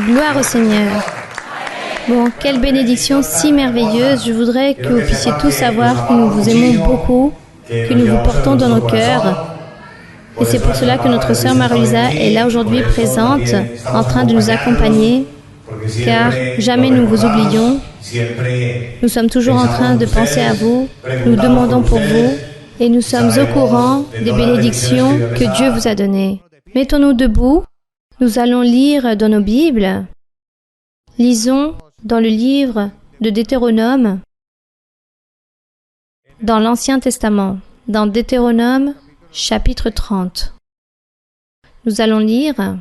Gloire au Seigneur. Bon, quelle bénédiction si merveilleuse. Je voudrais que vous puissiez tous savoir que nous vous aimons beaucoup, que nous vous portons dans nos cœurs. Et c'est pour cela que notre sœur Marie-Lisa est là aujourd'hui présente, en train de nous accompagner, car jamais nous vous oublions. Nous sommes toujours en train de penser à vous, nous demandons pour vous, et nous sommes au courant des bénédictions que Dieu vous a données. Mettons-nous debout, nous allons lire dans nos Bibles. Lisons dans le livre de Deutéronome, dans l'Ancien Testament, dans Deutéronome, chapitre 30. Nous allons lire.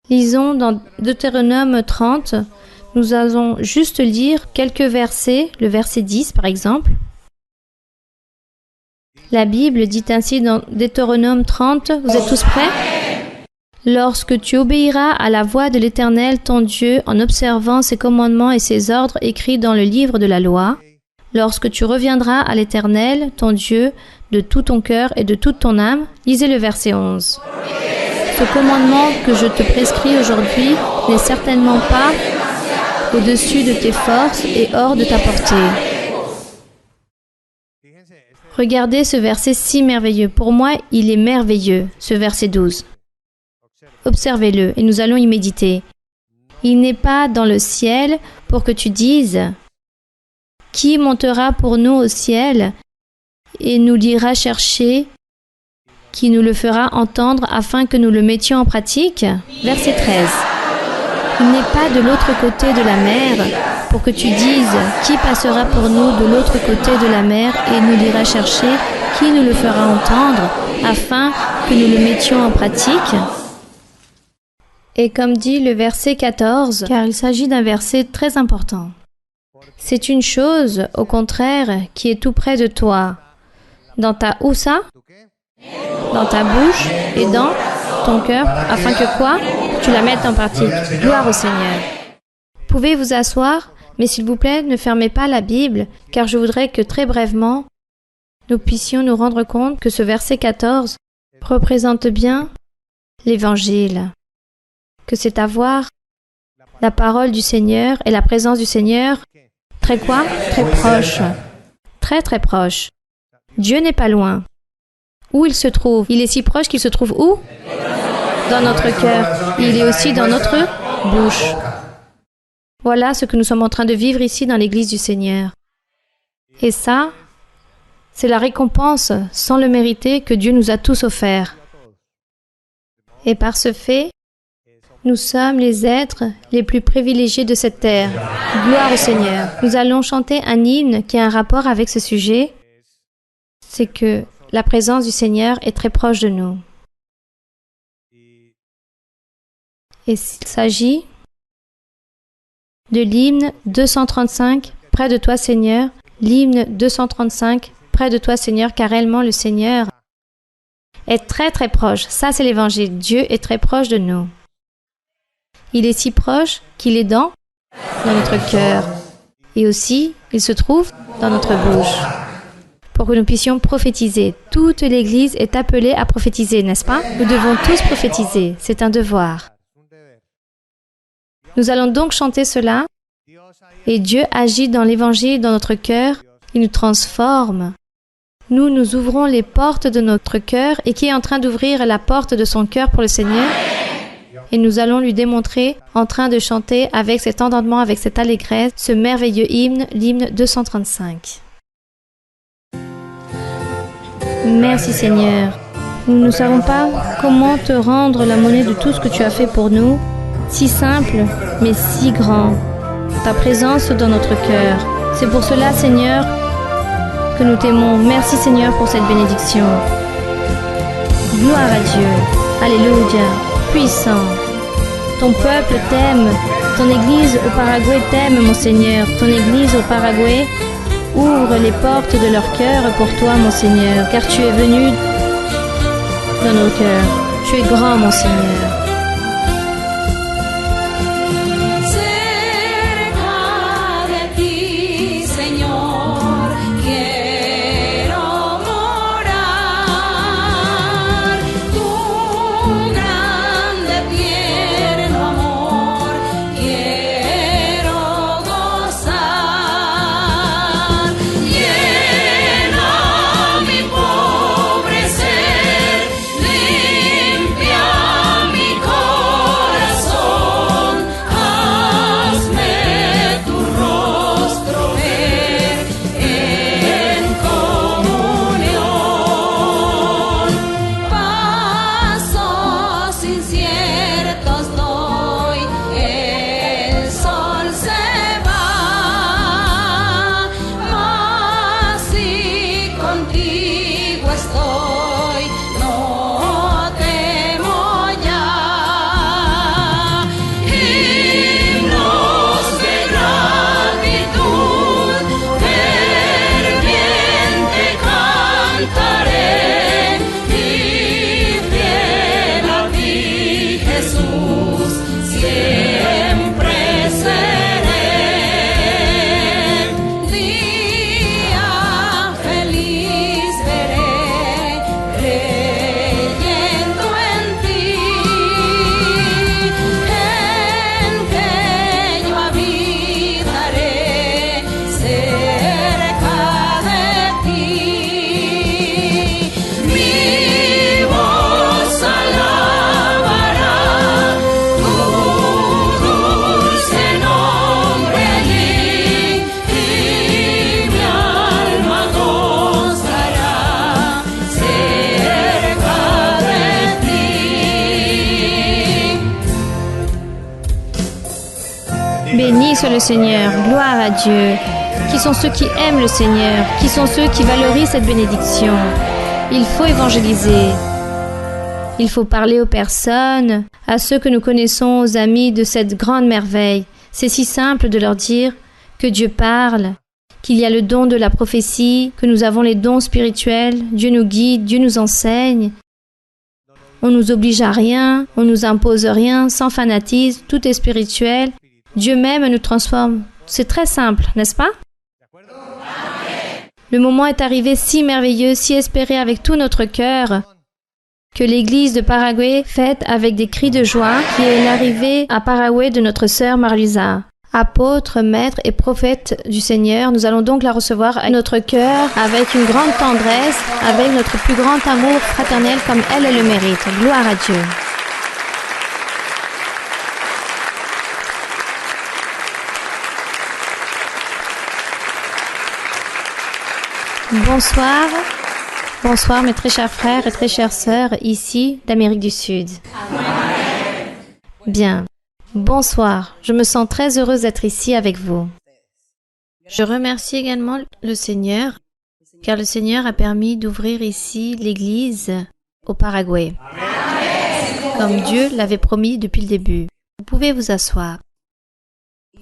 Lisons dans Deutéronome 30, nous allons juste lire quelques versets, le verset 10 par exemple. La Bible dit ainsi dans Deutéronome 30, vous êtes tous prêts? Lorsque tu obéiras à la voix de l'Éternel, ton Dieu, en observant ses commandements et ses ordres écrits dans le livre de la loi, lorsque tu reviendras à l'Éternel, ton Dieu, de tout ton cœur et de toute ton âme, lisez le verset 11. Ce commandement que je te prescris aujourd'hui n'est certainement pas au-dessus de tes forces et hors de ta portée. Regardez ce verset si merveilleux. Pour moi, il est merveilleux, ce verset 12. Observez-le et nous allons y méditer. Il n'est pas dans le ciel pour que tu dises « Qui montera pour nous au ciel et nous l'ira chercher, qui nous le fera entendre afin que nous le mettions en pratique ?» Verset 13. Il n'est pas de l'autre côté de la mer pour que tu dises « Qui passera pour nous de l'autre côté de la mer et nous l'ira chercher, qui nous le fera entendre afin que nous le mettions en pratique ?» Et comme dit le verset 14, car il s'agit d'un verset très important. C'est une chose, au contraire, qui est tout près de toi. Dans ta où ça? Dans ta bouche et dans ton cœur, afin que quoi? Tu la mettes en pratique. Gloire au Seigneur. Pouvez vous asseoir, mais s'il vous plaît, ne fermez pas la Bible, car je voudrais que très brièvement, nous puissions nous rendre compte que ce verset 14 représente bien l'Évangile. Que c'est avoir la parole du Seigneur et la présence du Seigneur très quoi? Très proche. Très très proche. Dieu n'est pas loin. Où il se trouve? Il est si proche qu'il se trouve où? Dans notre cœur. Il est aussi dans notre bouche. Voilà ce que nous sommes en train de vivre ici dans l'Église du Seigneur. Et ça, c'est la récompense sans le mériter que Dieu nous a tous offert. Et par ce fait, nous sommes les êtres les plus privilégiés de cette terre. Gloire au Seigneur. Nous allons chanter un hymne qui a un rapport avec ce sujet. C'est que la présence du Seigneur est très proche de nous. Et il s'agit de l'hymne 235, près de toi Seigneur. L'hymne 235, près de toi Seigneur, car réellement le Seigneur est très très proche. Ça c'est l'Évangile. Dieu est très proche de nous. Il est si proche qu'il est dans notre cœur. Et aussi, il se trouve dans notre bouche. Pour que nous puissions prophétiser. Toute l'Église est appelée à prophétiser, n'est-ce pas? Nous devons tous prophétiser. C'est un devoir. Nous allons donc chanter cela. Et Dieu agit dans l'Évangile, dans notre cœur. Il nous transforme. Nous ouvrons les portes de notre cœur. Et qui est en train d'ouvrir la porte de son cœur pour le Seigneur? Et nous allons lui démontrer en train de chanter avec cet entendement, avec cette allégresse, ce merveilleux hymne, l'hymne 235. Merci Seigneur. Nous ne savons pas comment te rendre la monnaie de tout ce que tu as fait pour nous. Si simple, mais si grand. Ta présence dans notre cœur. C'est pour cela, Seigneur, que nous t'aimons. Merci Seigneur pour cette bénédiction. Gloire à Dieu. Alléluia. Puissant. Ton peuple t'aime. Ton Église au Paraguay t'aime, mon Seigneur. Ton Église au Paraguay ouvre les portes de leur cœur pour toi, mon Seigneur, car tu es venu dans nos cœurs. Tu es grand, mon Seigneur. inciertos doy, el sol se va, mas si contigo estoy, no temo ya. Himnos de gratitud, ferviente cantaré, y fiel a ti, Jesús, siempre seré. Día feliz veré, creyendo en ti, en que yo habitaré cerca de ti. Mi voz alabará tu dulce nombre allí, y mi alma gozará cerca de ti. Béni soit le Seigneur, gloire à Dieu. Qui sont ceux qui aiment le Seigneur? Qui sont ceux qui valorisent cette bénédiction? Il faut évangéliser. Il faut parler aux personnes, à ceux que nous connaissons, aux amis de cette grande merveille. C'est si simple de leur dire que Dieu parle, qu'il y a le don de la prophétie, que nous avons les dons spirituels, Dieu nous guide, Dieu nous enseigne. On nous oblige à rien, on nous impose rien, sans fanatisme, tout est spirituel. Dieu même nous transforme. C'est très simple, n'est-ce pas? Le moment est arrivé si merveilleux, si espéré avec tout notre cœur, que l'Église de Paraguay fête avec des cris de joie qui est l'arrivée à Paraguay de notre sœur Marluisa. Apôtre, maître et prophète du Seigneur, nous allons donc la recevoir à notre cœur avec une grande tendresse, avec notre plus grand amour fraternel comme elle le mérite. Gloire à Dieu. Bonsoir. Bonsoir mes très chers frères et très chères sœurs ici d'Amérique du Sud. Bien. Bonsoir. Je me sens très heureuse d'être ici avec vous. Je remercie également le Seigneur car le Seigneur a permis d'ouvrir ici l'église au Paraguay. Comme Dieu l'avait promis depuis le début. Vous pouvez vous asseoir.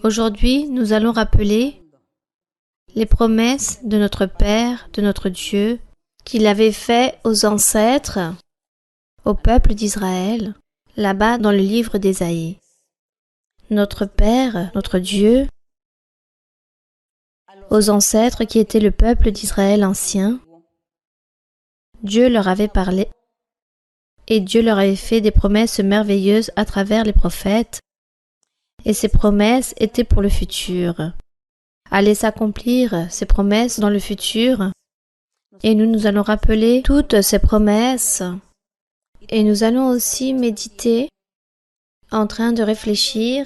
Aujourd'hui, nous allons rappeler les promesses de notre Père, de notre Dieu, qu'il avait fait aux ancêtres, au peuple d'Israël, là-bas dans le livre d'Ésaïe. Notre Père, notre Dieu, aux ancêtres qui étaient le peuple d'Israël ancien, Dieu leur avait parlé et Dieu leur avait fait des promesses merveilleuses à travers les prophètes, et ces promesses étaient pour le futur. Allaient s'accomplir ces promesses dans le futur, et nous allons rappeler toutes ces promesses, et nous allons aussi méditer en train de réfléchir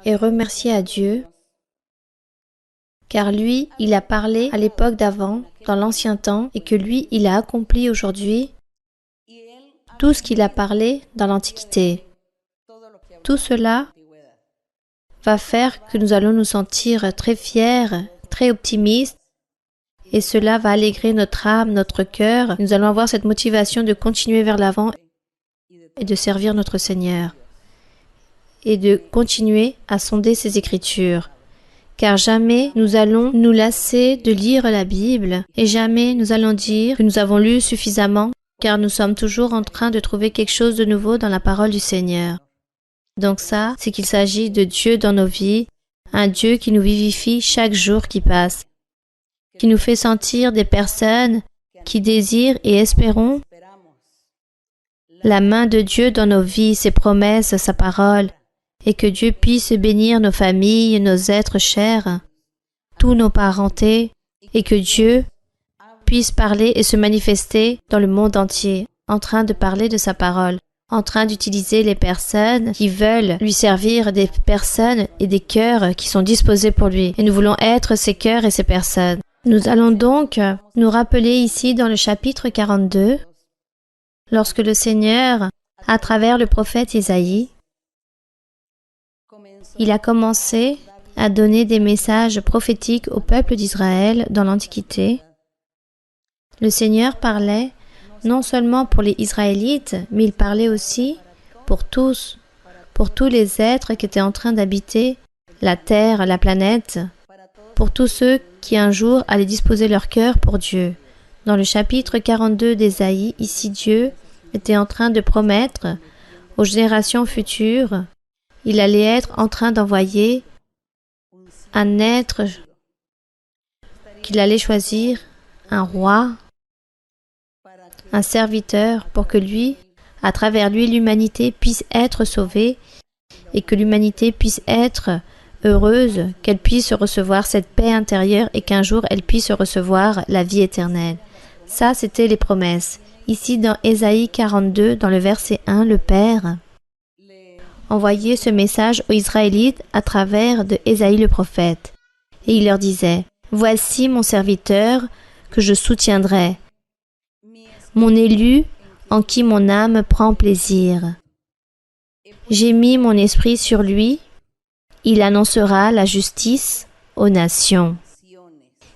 et remercier à Dieu, car lui, il a parlé à l'époque d'avant, dans l'ancien temps, et que lui, il a accompli aujourd'hui tout ce qu'il a parlé dans l'Antiquité. Tout cela va faire que nous allons nous sentir très fiers, très optimistes, et cela va allégrer notre âme, notre cœur. Nous allons avoir cette motivation de continuer vers l'avant et de servir notre Seigneur, et de continuer à sonder ses Écritures. Car jamais nous allons nous lasser de lire la Bible, et jamais nous allons dire que nous avons lu suffisamment, car nous sommes toujours en train de trouver quelque chose de nouveau dans la parole du Seigneur. Donc ça, c'est qu'il s'agit de Dieu dans nos vies, un Dieu qui nous vivifie chaque jour qui passe, qui nous fait sentir des personnes qui désirent et espérons la main de Dieu dans nos vies, ses promesses, sa parole, et que Dieu puisse bénir nos familles, nos êtres chers, tous nos parentés, et que Dieu puisse parler et se manifester dans le monde entier, en train de parler de sa parole, en train d'utiliser les personnes qui veulent lui servir, des personnes et des cœurs qui sont disposés pour lui. Et nous voulons être ces cœurs et ces personnes. Nous allons donc nous rappeler ici dans le chapitre 42, lorsque le Seigneur à travers le prophète Isaïe, il a commencé à donner des messages prophétiques au peuple d'Israël dans l'Antiquité. Le Seigneur parlait non seulement pour les Israélites, mais il parlait aussi pour tous les êtres qui étaient en train d'habiter la terre, la planète, pour tous ceux qui un jour allaient disposer leur cœur pour Dieu. Dans le chapitre 42 d'Ésaïe, ici Dieu était en train de promettre aux générations futures, il allait être en train d'envoyer un être qu'il allait choisir, un roi, un serviteur, pour que lui, à travers lui, l'humanité puisse être sauvée et que l'humanité puisse être heureuse, qu'elle puisse recevoir cette paix intérieure et qu'un jour elle puisse recevoir la vie éternelle. Ça, c'était les promesses. Ici, dans Ésaïe 42, dans le verset 1, le Père envoyait ce message aux Israélites à travers de Ésaïe le prophète. Et il leur disait, « Voici mon serviteur que je soutiendrai, mon élu en qui mon âme prend plaisir. J'ai mis mon esprit sur lui, il annoncera la justice aux nations. »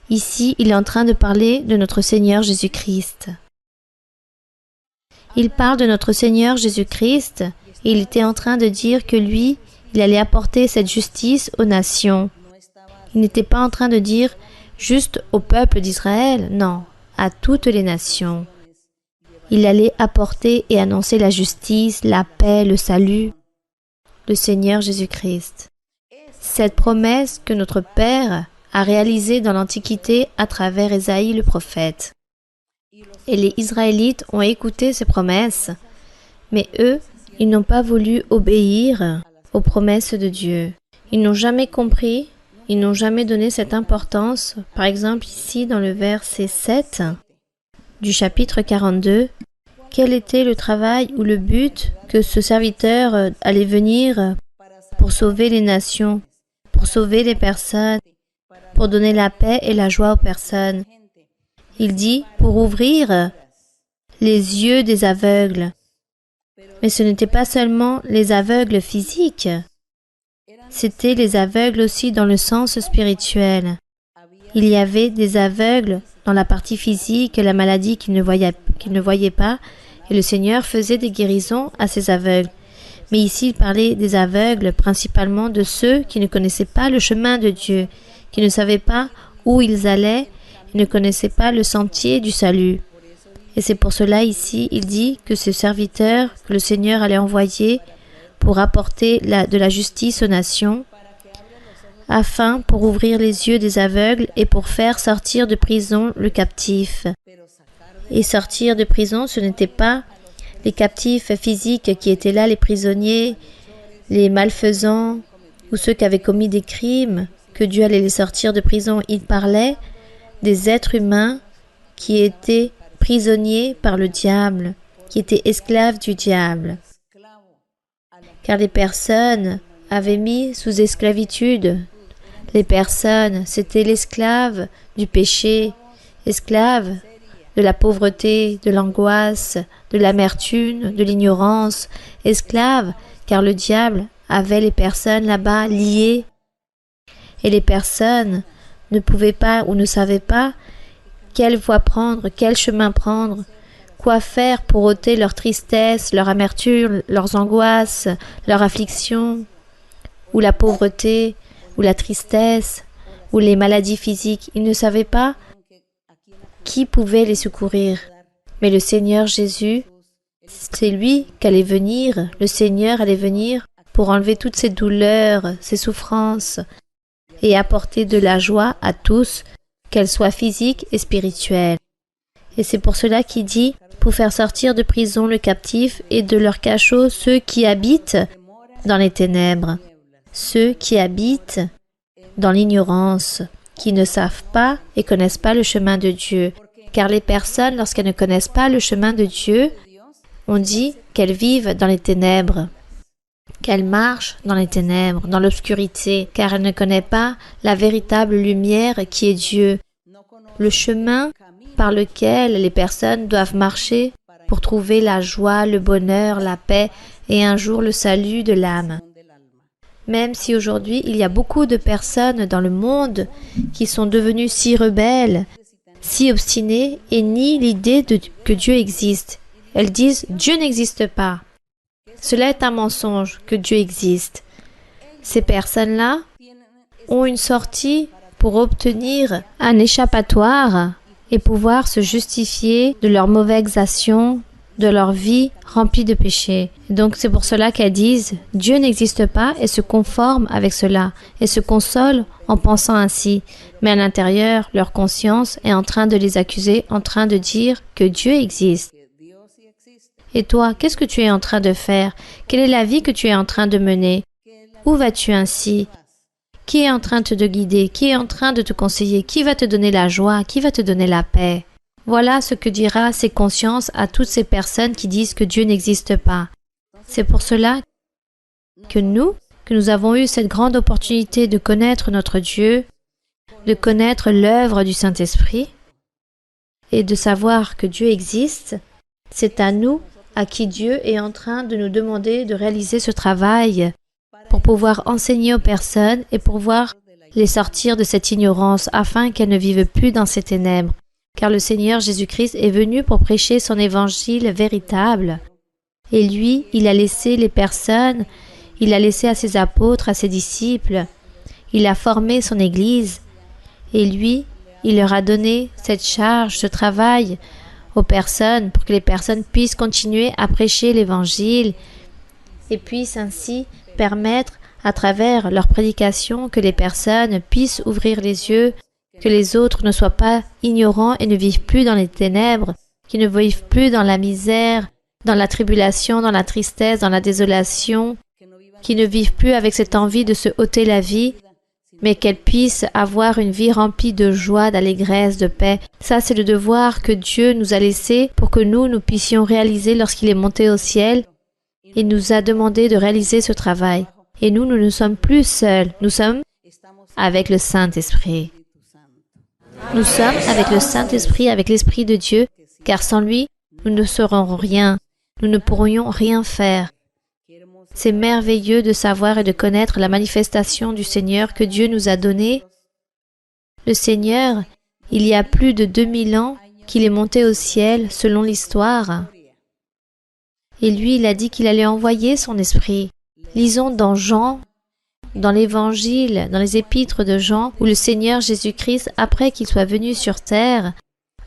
Ici, il est en train de parler de notre Seigneur Jésus-Christ. Il parle de notre Seigneur Jésus-Christ et il était en train de dire que lui, il allait apporter cette justice aux nations. Il n'était pas en train de dire juste au peuple d'Israël, non, à toutes les nations. Il allait apporter et annoncer la justice, la paix, le salut, le Seigneur Jésus-Christ. Cette promesse que notre Père a réalisée dans l'Antiquité à travers Ésaïe le prophète. Et les Israélites ont écouté ces promesses, mais eux, ils n'ont pas voulu obéir aux promesses de Dieu. Ils n'ont jamais compris, ils n'ont jamais donné cette importance. Par exemple, ici, dans le verset 7 du chapitre 42, quel était le travail ou le but que ce serviteur allait venir pour sauver les nations, pour sauver les personnes, pour donner la paix et la joie aux personnes. Il dit pour ouvrir les yeux des aveugles. Mais ce n'était pas seulement les aveugles physiques, c'était les aveugles aussi dans le sens spirituel. Il y avait des aveugles dans la partie physique, la maladie qu'ils ne voyaient pas, et le Seigneur faisait des guérisons à ces aveugles. Mais ici, il parlait des aveugles, principalement de ceux qui ne connaissaient pas le chemin de Dieu, qui ne savaient pas où ils allaient, et ne connaissaient pas le sentier du salut. Et c'est pour cela ici, il dit que ce serviteur que le Seigneur allait envoyer pour apporter de la justice aux nations, afin pour ouvrir les yeux des aveugles et pour faire sortir de prison le captif. Et sortir de prison, ce n'était pas les captifs physiques qui étaient là, les prisonniers, les malfaisants ou ceux qui avaient commis des crimes, que Dieu allait les sortir de prison. Il parlait des êtres humains qui étaient prisonniers par le diable, qui étaient esclaves du diable. Car les personnes avaient mis sous esclavitude. Les personnes, c'était l'esclave du péché, esclave de la pauvreté, de l'angoisse, de l'amertume, de l'ignorance, esclave, car le diable avait les personnes là-bas liées. Et les personnes ne pouvaient pas ou ne savaient pas quelle voie prendre, quel chemin prendre, quoi faire pour ôter leur tristesse, leur amertume, leurs angoisses, leur affliction, ou la pauvreté, ou la tristesse, ou les maladies physiques. Ils ne savaient pas qui pouvait les secourir. Mais le Seigneur Jésus, c'est lui qu'allait venir, le Seigneur allait venir pour enlever toutes ces douleurs, ces souffrances, et apporter de la joie à tous, qu'elles soient physiques et spirituelles. Et c'est pour cela qu'il dit, pour faire sortir de prison le captif et de leur cachot ceux qui habitent dans les ténèbres, ceux qui habitent dans l'ignorance, qui ne savent pas et connaissent pas le chemin de Dieu. Car les personnes, lorsqu'elles ne connaissent pas le chemin de Dieu, on dit qu'elles vivent dans les ténèbres, qu'elles marchent dans les ténèbres, dans l'obscurité, car elles ne connaissent pas la véritable lumière qui est Dieu, le chemin par lequel les personnes doivent marcher pour trouver la joie, le bonheur, la paix et un jour le salut de l'âme. Même si aujourd'hui il y a beaucoup de personnes dans le monde qui sont devenues si rebelles, si obstinées et nient l'idée que Dieu existe. Elles disent « Dieu n'existe pas ». Cela est un mensonge que Dieu existe. Ces personnes-là ont une sortie pour obtenir un échappatoire et pouvoir se justifier de leurs mauvaises actions, de leur vie remplie de péchés. Donc c'est pour cela qu'elles disent « Dieu n'existe pas » et se conforment avec cela et se consolent en pensant ainsi. Mais à l'intérieur, leur conscience est en train de les accuser, en train de dire que Dieu existe. Et toi, qu'est-ce que tu es en train de faire? Quelle est la vie que tu es en train de mener? Où vas-tu ainsi? Qui est en train de te guider? Qui est en train de te conseiller? Qui va te donner la joie? Qui va te donner la paix? Voilà ce que dira ces consciences à toutes ces personnes qui disent que Dieu n'existe pas. C'est pour cela que nous avons eu cette grande opportunité de connaître notre Dieu, de connaître l'œuvre du Saint-Esprit et de savoir que Dieu existe, c'est à nous à qui Dieu est en train de nous demander de réaliser ce travail pour pouvoir enseigner aux personnes et pour pouvoir les sortir de cette ignorance afin qu'elles ne vivent plus dans ces ténèbres. Car le Seigneur Jésus-Christ est venu pour prêcher son évangile véritable. Et lui, il a laissé les personnes, il a laissé à ses apôtres, à ses disciples, il a formé son Église. Et lui, il leur a donné cette charge, ce travail aux personnes pour que les personnes puissent continuer à prêcher l'Évangile et puissent ainsi permettre à travers leur prédication que les personnes puissent ouvrir les yeux, que les autres ne soient pas ignorants et ne vivent plus dans les ténèbres, qui ne vivent plus dans la misère, dans la tribulation, dans la tristesse, dans la désolation, qui ne vivent plus avec cette envie de se ôter la vie, mais qu'elles puissent avoir une vie remplie de joie, d'allégresse, de paix. Ça, c'est le devoir que Dieu nous a laissé pour que nous puissions réaliser lorsqu'il est monté au ciel. Il nous a demandé de réaliser ce travail. Et nous ne sommes plus seuls. Nous sommes avec le Saint-Esprit. Nous sommes avec le Saint-Esprit, avec l'Esprit de Dieu, car sans lui, nous ne serons rien. Nous ne pourrions rien faire. C'est merveilleux de savoir et de connaître la manifestation du Seigneur que Dieu nous a donnée. Le Seigneur, il y a plus de 2000 ans qu'il est monté au ciel selon l'histoire. Et lui, il a dit qu'il allait envoyer son esprit. Lisons dans Jean, dans l'Évangile, dans les épîtres de Jean, où le Seigneur Jésus-Christ, après qu'il soit venu sur terre,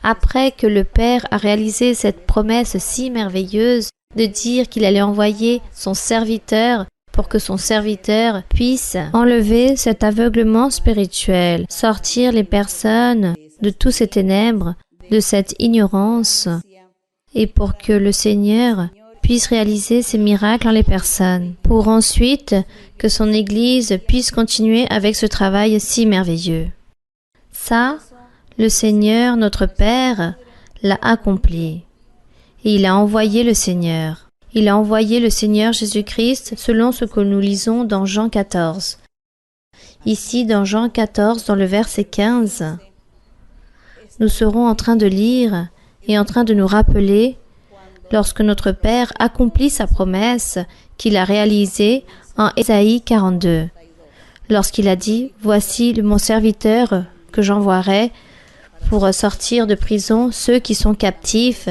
après que le Père a réalisé cette promesse si merveilleuse de dire qu'il allait envoyer son serviteur pour que son serviteur puisse enlever cet aveuglement spirituel, sortir les personnes de tous ces ténèbres, de cette ignorance, et pour que le Seigneur puisse réaliser ses miracles en les personnes, pour ensuite que son Église puisse continuer avec ce travail si merveilleux. Ça, le Seigneur, notre Père, l'a accompli. Et il a envoyé le Seigneur. Il a envoyé le Seigneur Jésus-Christ selon ce que nous lisons dans Jean 14. Ici, dans Jean 14, dans le verset 15, nous serons en train de lire et en train de nous rappeler lorsque notre Père accomplit sa promesse qu'il a réalisée en Ésaïe 42. Lorsqu'il a dit « Voici mon serviteur que j'envoierai pour sortir de prison ceux qui sont captifs,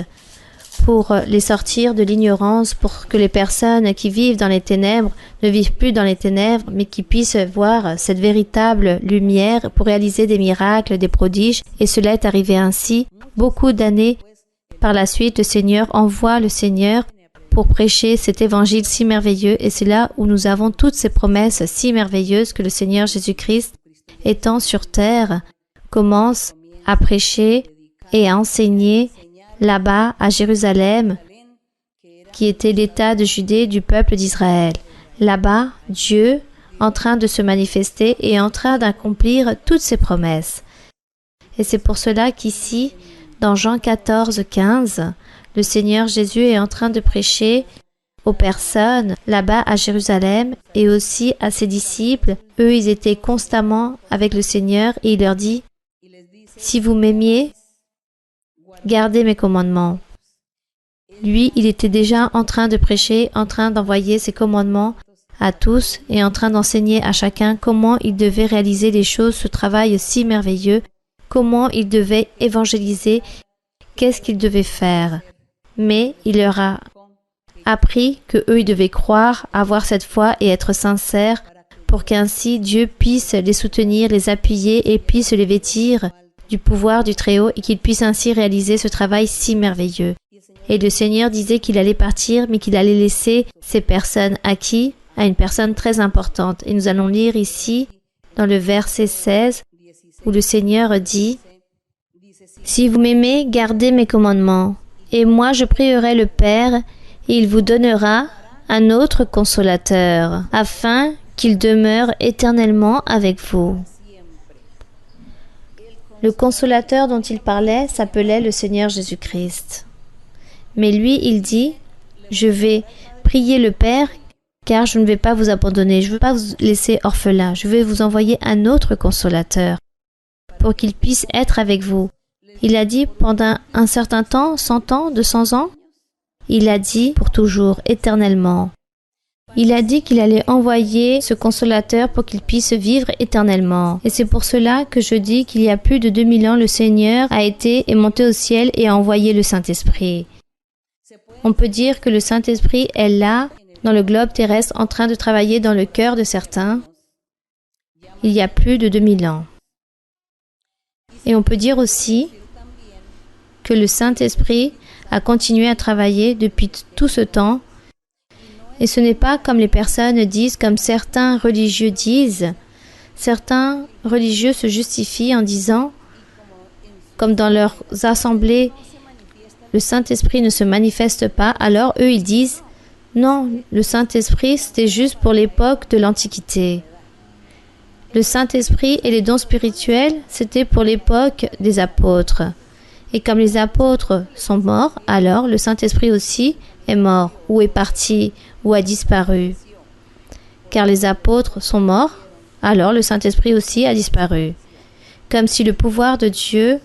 pour les sortir de l'ignorance, pour que les personnes qui vivent dans les ténèbres ne vivent plus dans les ténèbres, mais qui puissent voir cette véritable lumière pour réaliser des miracles, des prodiges. » Et cela est arrivé ainsi. Beaucoup d'années par la suite, le Seigneur envoie le Seigneur pour prêcher cet évangile si merveilleux. Et c'est là où nous avons toutes ces promesses si merveilleuses que le Seigneur Jésus-Christ, étant sur terre, commence à prêcher et à enseigner là-bas à Jérusalem, qui était l'État de Judée du peuple d'Israël. Là-bas, Dieu, en train de se manifester, est en train d'accomplir toutes ses promesses. Et c'est pour cela qu'ici, dans Jean 14, 15, le Seigneur Jésus est en train de prêcher aux personnes là-bas à Jérusalem et aussi à ses disciples. Eux, ils étaient constamment avec le Seigneur et il leur dit « Si vous m'aimiez, gardez mes commandements. Lui, il était déjà en train de prêcher, en train d'envoyer ses commandements à tous et en train d'enseigner à chacun comment il devait réaliser les choses, ce travail si merveilleux, comment il devait évangéliser, qu'est-ce qu'il devait faire. Mais il leur a appris que eux ils devaient croire, avoir cette foi et être sincères pour qu'ainsi Dieu puisse les soutenir, les appuyer et puisse les vêtir du pouvoir du Très-Haut et qu'ils puissent ainsi réaliser ce travail si merveilleux. Et le Seigneur disait qu'il allait partir, mais qu'il allait laisser ces personnes à qui? À une personne très importante. Et nous allons lire ici, dans le verset 16, où le Seigneur dit « Si vous m'aimez, gardez mes commandements, et moi je prierai le Père, et il vous donnera un autre consolateur, afin qu'il demeure éternellement avec vous. » Le consolateur dont il parlait s'appelait le Seigneur Jésus-Christ. Mais lui, il dit, je vais prier le Père, car je ne vais pas vous abandonner, je ne veux pas vous laisser orphelin, je vais vous envoyer un autre consolateur, pour qu'il puisse être avec vous. Il a dit pendant un certain temps, 100 ans, 200 ans, il a dit pour toujours, éternellement. Il a dit qu'il allait envoyer ce consolateur pour qu'il puisse vivre éternellement. Et c'est pour cela que je dis qu'il y a plus de 2000 ans, le Seigneur a été et monté au ciel et a envoyé le Saint-Esprit. On peut dire que le Saint-Esprit est là, dans le globe terrestre, en train de travailler dans le cœur de certains, il y a plus de 2000 ans. Et on peut dire aussi que le Saint-Esprit a continué à travailler depuis tout ce temps. Et ce n'est pas comme les personnes disent, comme certains religieux disent. Certains religieux se justifient en disant, comme dans leurs assemblées, le Saint-Esprit ne se manifeste pas, alors eux ils disent, non, le Saint-Esprit c'était juste pour l'époque de l'Antiquité. Le Saint-Esprit et les dons spirituels, c'était pour l'époque des apôtres. Et comme les apôtres sont morts, alors le Saint-Esprit aussi est mort, ou est parti, ou a disparu. Car les apôtres sont morts, alors le Saint-Esprit aussi a disparu. Comme si le pouvoir de Dieu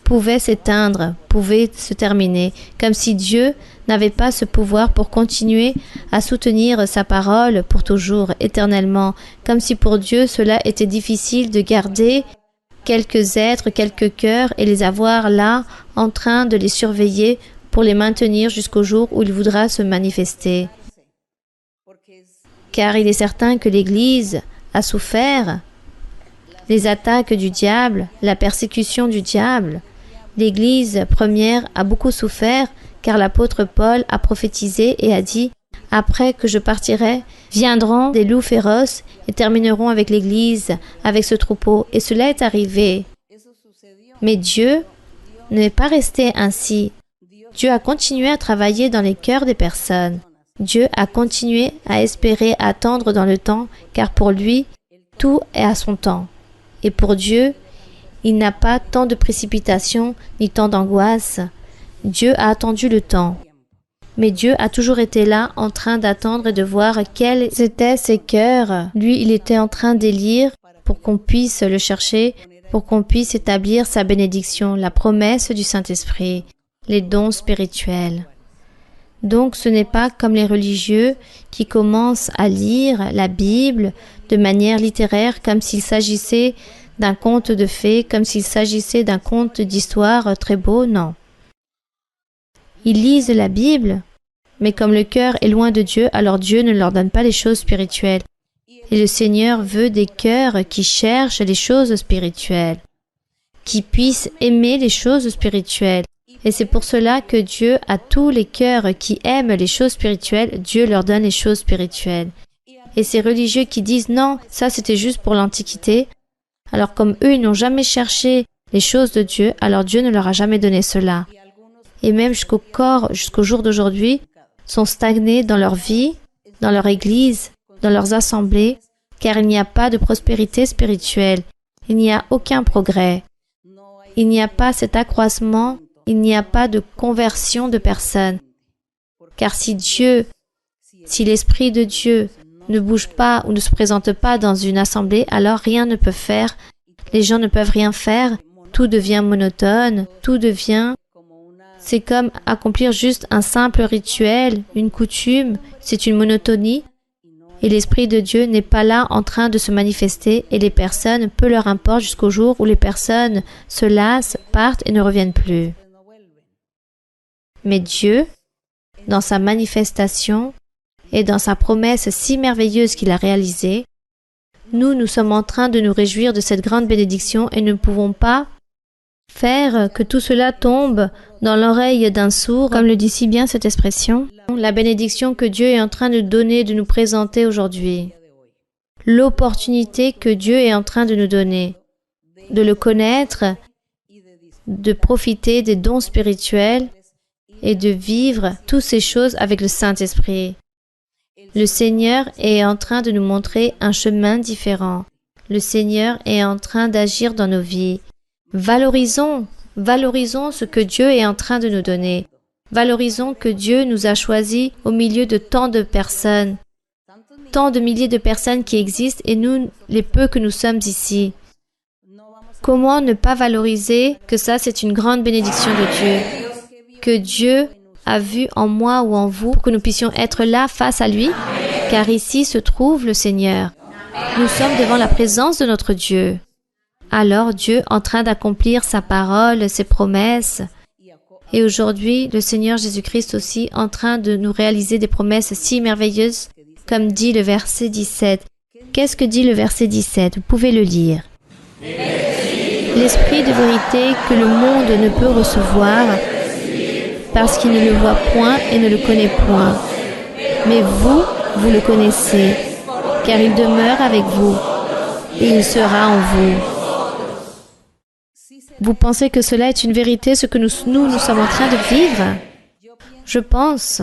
pouvait s'éteindre, pouvait se terminer, comme si Dieu n'avait pas ce pouvoir pour continuer à soutenir sa parole pour toujours, éternellement, comme si pour Dieu cela était difficile de garder quelques êtres, quelques cœurs et les avoir là en train de les surveiller pour les maintenir jusqu'au jour où il voudra se manifester. Car il est certain que l'Église a souffert les attaques du diable, la persécution du diable. L'Église première a beaucoup souffert car l'apôtre Paul a prophétisé et a dit « Après que je partirai, viendront des loups féroces et termineront avec l'Église, avec ce troupeau. » Et cela est arrivé. Mais Dieu n'est pas resté ainsi. Dieu a continué à travailler dans les cœurs des personnes. Dieu a continué à espérer, à attendre dans le temps, car pour lui, tout est à son temps. Et pour Dieu, il n'a pas tant de précipitation ni tant d'angoisse. Dieu a attendu le temps. Mais Dieu a toujours été là en train d'attendre et de voir quels étaient ses cœurs. Lui, il était en train d'élire pour qu'on puisse le chercher, pour qu'on puisse établir sa bénédiction, la promesse du Saint-Esprit, les dons spirituels. Donc ce n'est pas comme les religieux qui commencent à lire la Bible de manière littéraire comme s'il s'agissait d'un conte de fées, comme s'il s'agissait d'un conte d'histoire très beau, non. Ils lisent la Bible, mais comme le cœur est loin de Dieu, alors Dieu ne leur donne pas les choses spirituelles. Et le Seigneur veut des cœurs qui cherchent les choses spirituelles, qui puissent aimer les choses spirituelles. Et c'est pour cela que Dieu a tous les cœurs qui aiment les choses spirituelles, Dieu leur donne les choses spirituelles. Et ces religieux qui disent non, ça c'était juste pour l'Antiquité, alors comme eux ils n'ont jamais cherché les choses de Dieu, alors Dieu ne leur a jamais donné cela. Et même jusqu'au jour d'aujourd'hui, sont stagnés dans leur vie, dans leur église, dans leurs assemblées, car il n'y a pas de prospérité spirituelle, il n'y a aucun progrès, il n'y a pas cet accroissement, il n'y a pas de conversion de personnes. Car si l'Esprit de Dieu ne bouge pas ou ne se présente pas dans une assemblée, alors rien ne peut faire, les gens ne peuvent rien faire, tout devient monotone, tout devient C'est comme accomplir juste un simple rituel, une coutume, c'est une monotonie. Et l'Esprit de Dieu n'est pas là en train de se manifester et les personnes, peu leur importe jusqu'au jour où les personnes se lassent, partent et ne reviennent plus. Mais Dieu, dans sa manifestation et dans sa promesse si merveilleuse qu'il a réalisée, nous sommes en train de nous réjouir de cette grande bénédiction et ne pouvons pas faire que tout cela tombe dans l'oreille d'un sourd, comme le dit si bien cette expression, la bénédiction que Dieu est en train de donner, de nous présenter aujourd'hui, l'opportunité que Dieu est en train de nous donner, de le connaître, de profiter des dons spirituels et de vivre toutes ces choses avec le Saint-Esprit. Le Seigneur est en train de nous montrer un chemin différent. Le Seigneur est en train d'agir dans nos vies. Valorisons ce que Dieu est en train de nous donner. Valorisons que Dieu nous a choisis au milieu de tant de personnes, tant de milliers de personnes qui existent et nous, les peu que nous sommes ici. Comment ne pas valoriser que ça, c'est une grande bénédiction de Dieu, que Dieu a vu en moi ou en vous pour que nous puissions être là face à lui, car ici se trouve le Seigneur. Nous sommes devant la présence de notre Dieu. Alors Dieu en train d'accomplir sa parole, ses promesses. Et aujourd'hui, le Seigneur Jésus-Christ aussi en train de nous réaliser des promesses si merveilleuses, comme dit le verset 17. Qu'est-ce que dit le verset 17? Vous pouvez le lire. L'Esprit de vérité que le monde ne peut recevoir, parce qu'il ne le voit point et ne le connaît point. Mais vous, vous le connaissez, car il demeure avec vous, et il sera en vous. Vous pensez que cela est une vérité, ce que nous sommes en train de vivre? Je pense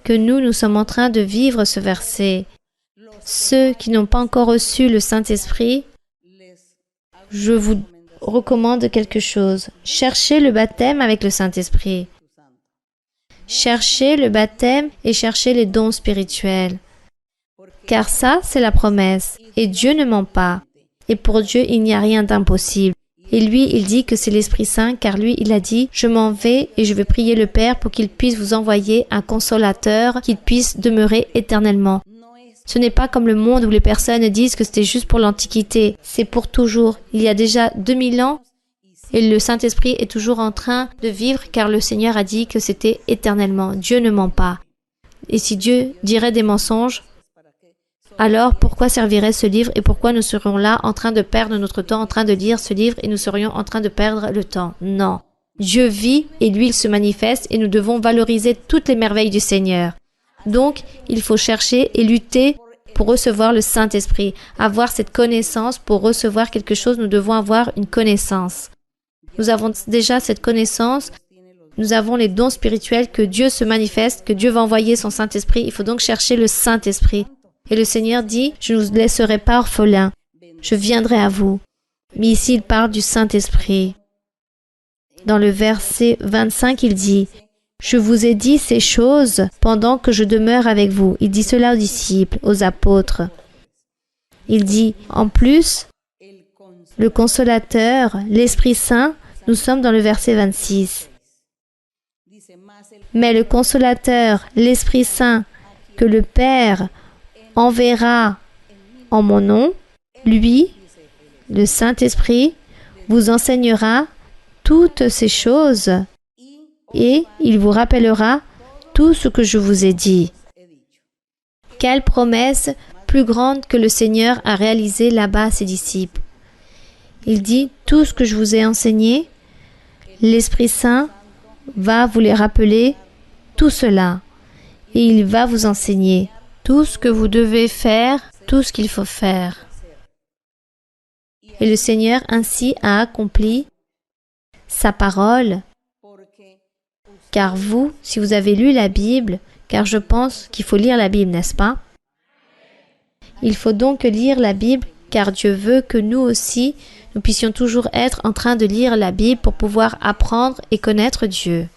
que nous sommes en train de vivre ce verset. Ceux qui n'ont pas encore reçu le Saint-Esprit, je vous recommande quelque chose. Cherchez le baptême avec le Saint-Esprit. Cherchez le baptême et cherchez les dons spirituels. Car ça, c'est la promesse. Et Dieu ne ment pas. Et pour Dieu, il n'y a rien d'impossible. Et lui, il dit que c'est l'Esprit Saint, car lui, il a dit, « Je m'en vais et je vais prier le Père pour qu'il puisse vous envoyer un consolateur, qu'il puisse demeurer éternellement. » Ce n'est pas comme le monde où les personnes disent que c'était juste pour l'Antiquité. C'est pour toujours. Il y a déjà 2000 ans, et le Saint-Esprit est toujours en train de vivre, car le Seigneur a dit que c'était éternellement. Dieu ne ment pas. Et si Dieu dirait des mensonges, alors pourquoi servirait ce livre et pourquoi nous serions là en train de perdre notre temps en train de lire ce livre et nous serions en train de perdre le temps? Non. Dieu vit et lui il se manifeste et nous devons valoriser toutes les merveilles du Seigneur. Donc, il faut chercher et lutter pour recevoir le Saint-Esprit. Avoir cette connaissance, pour recevoir quelque chose, nous devons avoir une connaissance. Nous avons déjà cette connaissance. Nous avons les dons spirituels que Dieu se manifeste, que Dieu va envoyer son Saint-Esprit. Il faut donc chercher le Saint-Esprit. Et le Seigneur dit, « Je ne vous laisserai pas orphelins. Je viendrai à vous. » Mais ici, il parle du Saint-Esprit. Dans le verset 25, il dit, « Je vous ai dit ces choses pendant que je demeure avec vous. » Il dit cela aux disciples, aux apôtres. Il dit, en plus, le Consolateur, l'Esprit Saint, nous sommes dans le verset 26. Mais le Consolateur, l'Esprit Saint, que le Père enverra en mon nom, lui, le Saint-Esprit, vous enseignera toutes ces choses et il vous rappellera tout ce que je vous ai dit. Quelle promesse plus grande que le Seigneur a réalisée là-bas à ses disciples. Il dit, tout ce que je vous ai enseigné, l'Esprit Saint va vous les rappeler, tout cela, et il va vous enseigner tout ce que vous devez faire, tout ce qu'il faut faire. Et le Seigneur ainsi a accompli sa parole, car vous, si vous avez lu la Bible, car je pense qu'il faut lire la Bible, n'est-ce pas? Il faut donc lire la Bible, car Dieu veut que nous aussi, nous puissions toujours être en train de lire la Bible pour pouvoir apprendre et connaître Dieu.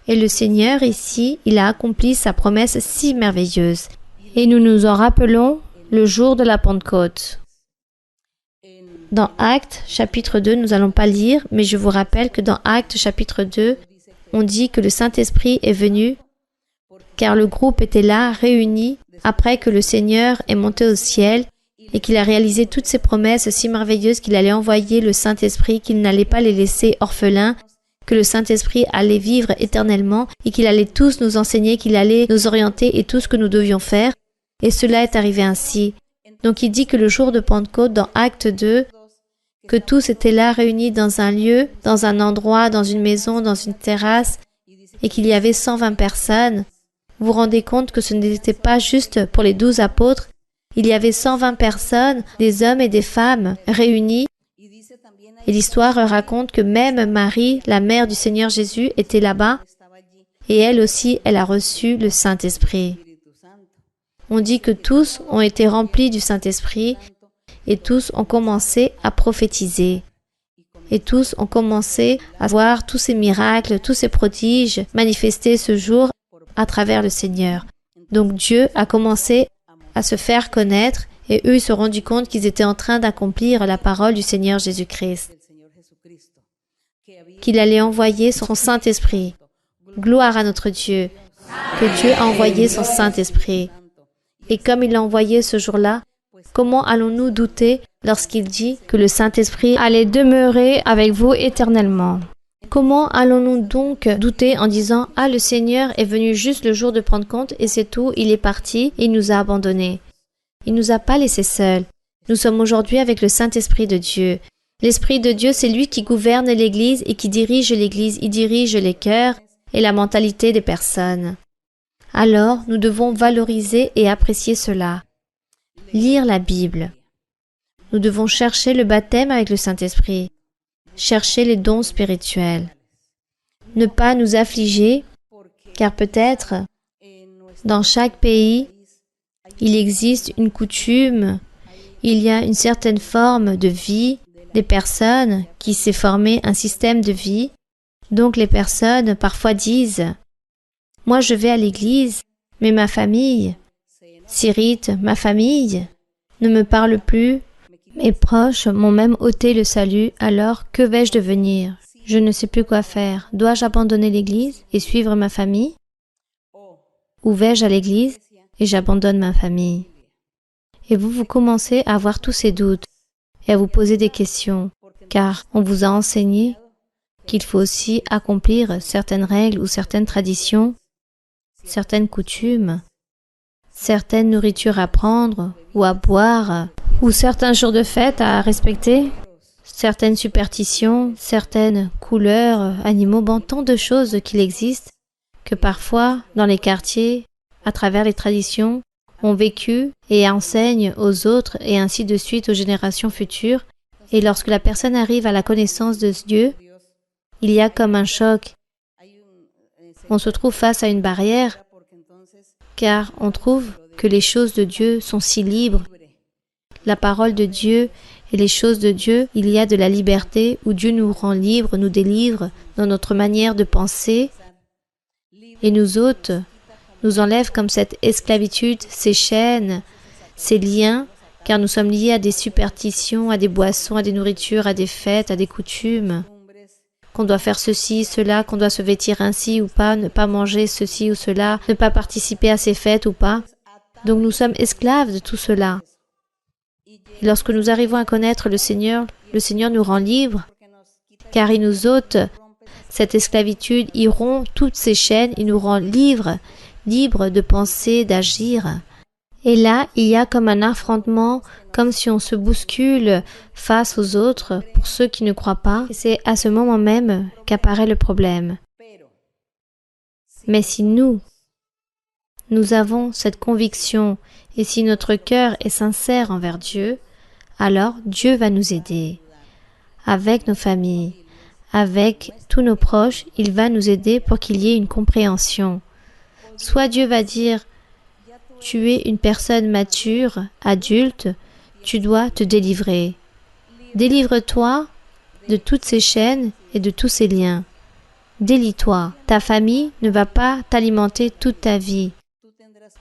Et le Seigneur ici, il a accompli sa promesse si merveilleuse. Et nous nous en rappelons le jour de la Pentecôte. Dans Actes chapitre 2, nous n'allons pas lire, mais je vous rappelle que dans Actes chapitre 2, on dit que le Saint-Esprit est venu car le groupe était là, réuni, après que le Seigneur est monté au ciel et qu'il a réalisé toutes ces promesses si merveilleuses qu'il allait envoyer le Saint-Esprit, qu'il n'allait pas les laisser orphelins, que le Saint-Esprit allait vivre éternellement et qu'il allait tous nous enseigner, qu'il allait nous orienter et tout ce que nous devions faire. Et cela est arrivé ainsi. Donc il dit que le jour de Pentecôte, dans Acte 2, que tous étaient là réunis dans un lieu, dans un endroit, dans une maison, dans une terrasse, et qu'il y avait 120 personnes. Vous vous rendez compte que ce n'était pas juste pour les 12 apôtres, il y avait 120 personnes, des hommes et des femmes réunis. Et l'histoire raconte que même Marie, la mère du Seigneur Jésus, était là-bas, et elle aussi, elle a reçu le Saint-Esprit. On dit que tous ont été remplis du Saint-Esprit, et tous ont commencé à prophétiser. Et tous ont commencé à voir tous ces miracles, tous ces prodiges manifestés ce jour à travers le Seigneur. Donc Dieu a commencé à se faire connaître et eux ils se sont rendus compte qu'ils étaient en train d'accomplir la parole du Seigneur Jésus-Christ, qu'il allait envoyer son Saint-Esprit. Gloire à notre Dieu, que Dieu a envoyé son Saint-Esprit. Et comme il l'a envoyé ce jour-là, comment allons-nous douter lorsqu'il dit que le Saint-Esprit allait demeurer avec vous éternellement? Comment allons-nous donc douter en disant « Ah, le Seigneur est venu juste le jour de Pentecôte et c'est tout, il est parti et il nous a abandonnés. » Il ne nous a pas laissés seuls. Nous sommes aujourd'hui avec le Saint-Esprit de Dieu. L'Esprit de Dieu, c'est lui qui gouverne l'Église et qui dirige l'Église. Il dirige les cœurs et la mentalité des personnes. Alors, nous devons valoriser et apprécier cela. Lire la Bible. Nous devons chercher le baptême avec le Saint-Esprit. Chercher les dons spirituels. Ne pas nous affliger, car peut-être, dans chaque pays, il existe une coutume, il y a une certaine forme de vie, des personnes qui s'est formé un système de vie. Donc les personnes parfois disent « Moi je vais à l'église, mais ma famille s'irrite, ma famille ne me parle plus. Mes proches m'ont même ôté le salut, alors que vais-je devenir? Je ne sais plus quoi faire. Dois-je abandonner l'église et suivre ma famille? Ou vais-je à l'église et j'abandonne ma famille? » Et vous commencez à avoir tous ces doutes et à vous poser des questions, car on vous a enseigné qu'il faut aussi accomplir certaines règles ou certaines traditions, certaines coutumes, certaines nourritures à prendre ou à boire, ou certains jours de fête à respecter, certaines superstitions, certaines couleurs, animaux, bon, tant de choses qu'il existe que parfois, dans les quartiers, à travers les traditions, ont vécu et enseignent aux autres et ainsi de suite aux générations futures. Et lorsque la personne arrive à la connaissance de Dieu, il y a comme un choc. On se trouve face à une barrière, car on trouve que les choses de Dieu sont si libres. La parole de Dieu et les choses de Dieu, il y a de la liberté où Dieu nous rend libres, nous délivre dans notre manière de penser et nous ôte, nous enlève comme cette esclavitude, ces chaînes, ces liens, car nous sommes liés à des superstitions, à des boissons, à des nourritures, à des fêtes, à des coutumes, qu'on doit faire ceci, cela, qu'on doit se vêtir ainsi ou pas, ne pas manger ceci ou cela, ne pas participer à ces fêtes ou pas. Donc nous sommes esclaves de tout cela. Et lorsque nous arrivons à connaître le Seigneur nous rend libres, car il nous ôte cette esclavitude, il rompt toutes ces chaînes, il nous rend libres de penser, d'agir. Et là, il y a comme un affrontement, comme si on se bouscule face aux autres pour ceux qui ne croient pas. Et c'est à ce moment même qu'apparaît le problème. Mais si nous avons cette conviction et si notre cœur est sincère envers Dieu, alors Dieu va nous aider. Avec nos familles, avec tous nos proches, il va nous aider pour qu'il y ait une compréhension. Soit Dieu va dire, tu es une personne mature, adulte, tu dois te délivrer. Délivre-toi de toutes ces chaînes et de tous ces liens. Délie-toi. Ta famille ne va pas t'alimenter toute ta vie.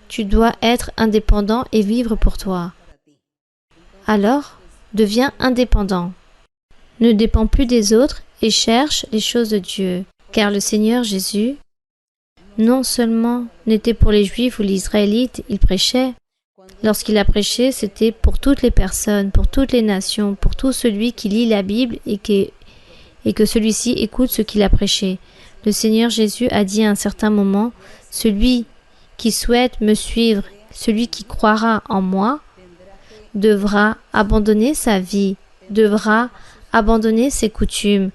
Tu dois être indépendant et vivre pour toi. Alors, deviens indépendant. Ne dépends plus des autres et cherche les choses de Dieu. Car le Seigneur Jésus, non seulement n'était pour les Juifs ou les Israélites, il prêchait. Lorsqu'il a prêché, c'était pour toutes les personnes, pour toutes les nations, pour tout celui qui lit la Bible et que celui-ci écoute ce qu'il a prêché. Le Seigneur Jésus a dit à un certain moment, « Celui qui souhaite me suivre, celui qui croira en moi, devra abandonner sa vie, devra abandonner ses coutumes,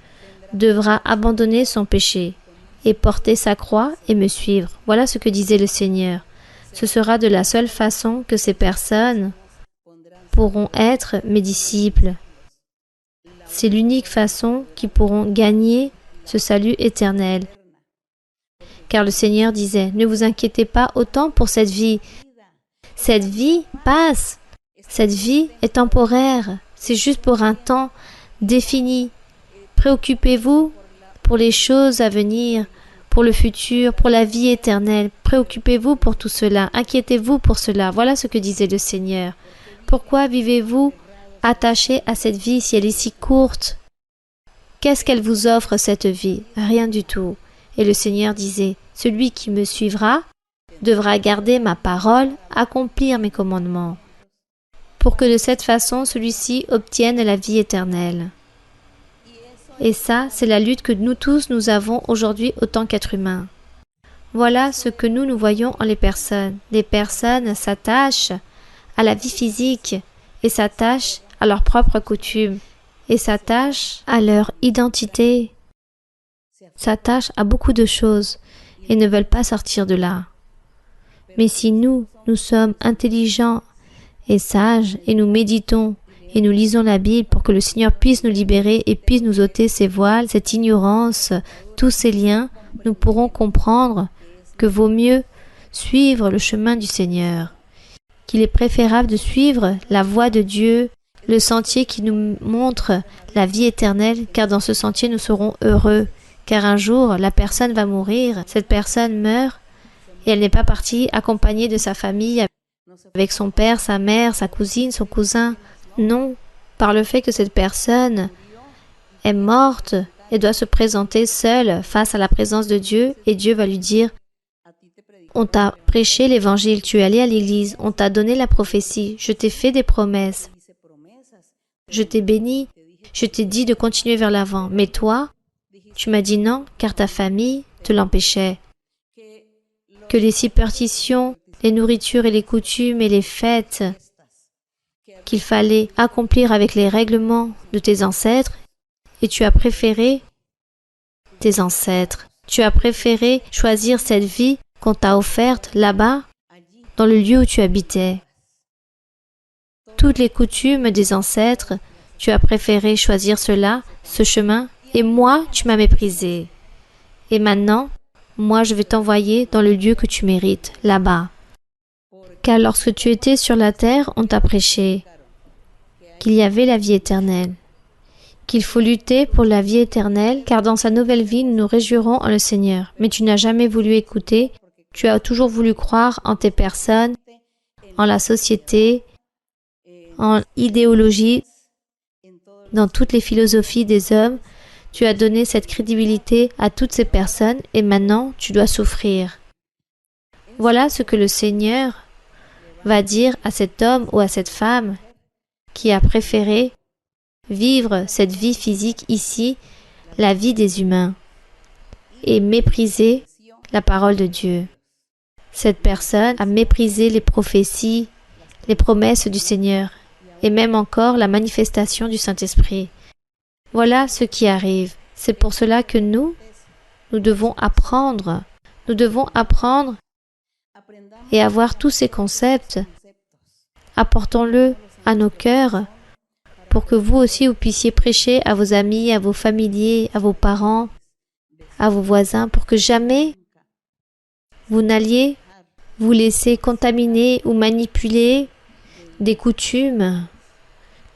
devra abandonner son péché et porter sa croix et me suivre. » Voilà ce que disait le Seigneur. Ce sera de la seule façon que ces personnes pourront être mes disciples. C'est l'unique façon qu'ils pourront gagner ce salut éternel. Car le Seigneur disait, ne vous inquiétez pas autant pour cette vie. Cette vie passe. Cette vie est temporaire. C'est juste pour un temps défini. Préoccupez-vous pour les choses à venir, pour le futur, pour la vie éternelle. Préoccupez-vous pour tout cela. Inquiétez-vous pour cela. Voilà ce que disait le Seigneur. Pourquoi vivez-vous attaché à cette vie si elle est si courte? Qu'est-ce qu'elle vous offre, cette vie? Rien du tout. Et le Seigneur disait, celui qui me suivra devra garder ma parole, accomplir mes commandements, pour que de cette façon, celui-ci obtienne la vie éternelle. Et ça, c'est la lutte que nous tous, nous avons aujourd'hui autant qu'êtres humains. Voilà ce que nous voyons en les personnes. Les personnes s'attachent à la vie physique et s'attachent à leurs propres coutumes et s'attachent à leur identité, s'attachent à beaucoup de choses et ne veulent pas sortir de là. Mais si nous sommes intelligents et sages et nous méditons et nous lisons la Bible pour que le Seigneur puisse nous libérer et puisse nous ôter ces voiles, cette ignorance, tous ces liens, nous pourrons comprendre que vaut mieux suivre le chemin du Seigneur, qu'il est préférable de suivre la voie de Dieu, le sentier qui nous montre la vie éternelle, car dans ce sentier nous serons heureux, car un jour la personne va mourir, cette personne meurt et elle n'est pas partie accompagnée de sa famille, avec son père, sa mère, sa cousine, son cousin. Non, par le fait que cette personne est morte et doit se présenter seule face à la présence de Dieu, et Dieu va lui dire, on t'a prêché l'évangile, tu es allé à l'église, on t'a donné la prophétie, je t'ai fait des promesses, je t'ai béni, je t'ai dit de continuer vers l'avant, mais toi, tu m'as dit non, car ta famille te l'empêchait. Que les superstitions, les nourritures et les coutumes et les fêtes qu'il fallait accomplir avec les règlements de tes ancêtres, et tu as préféré tes ancêtres. Tu as préféré choisir cette vie qu'on t'a offerte là-bas, dans le lieu où tu habitais. Toutes les coutumes des ancêtres, tu as préféré choisir cela, ce chemin, et moi, tu m'as méprisé. Et maintenant, moi, je vais t'envoyer dans le lieu que tu mérites, là-bas. Car lorsque tu étais sur la terre, on t'a prêché qu'il y avait la vie éternelle, qu'il faut lutter pour la vie éternelle, car dans sa nouvelle vie, nous nous réjouirons en le Seigneur. Mais tu n'as jamais voulu écouter, tu as toujours voulu croire en tes personnes, en la société, en l'idéologie, dans toutes les philosophies des hommes. Tu as donné cette crédibilité à toutes ces personnes et maintenant tu dois souffrir. Voilà ce que le Seigneur va dire à cet homme ou à cette femme qui a préféré vivre cette vie physique ici, la vie des humains, et mépriser la parole de Dieu. Cette personne a méprisé les prophéties, les promesses du Seigneur, et même encore la manifestation du Saint-Esprit. Voilà ce qui arrive. C'est pour cela que nous devons apprendre. Nous devons apprendre et avoir tous ces concepts. Apportons-le à nos cœurs pour que vous aussi vous puissiez prêcher à vos amis, à vos familiers, à vos parents, à vos voisins, pour que jamais vous n'alliez vous laisser contaminer ou manipuler des coutumes,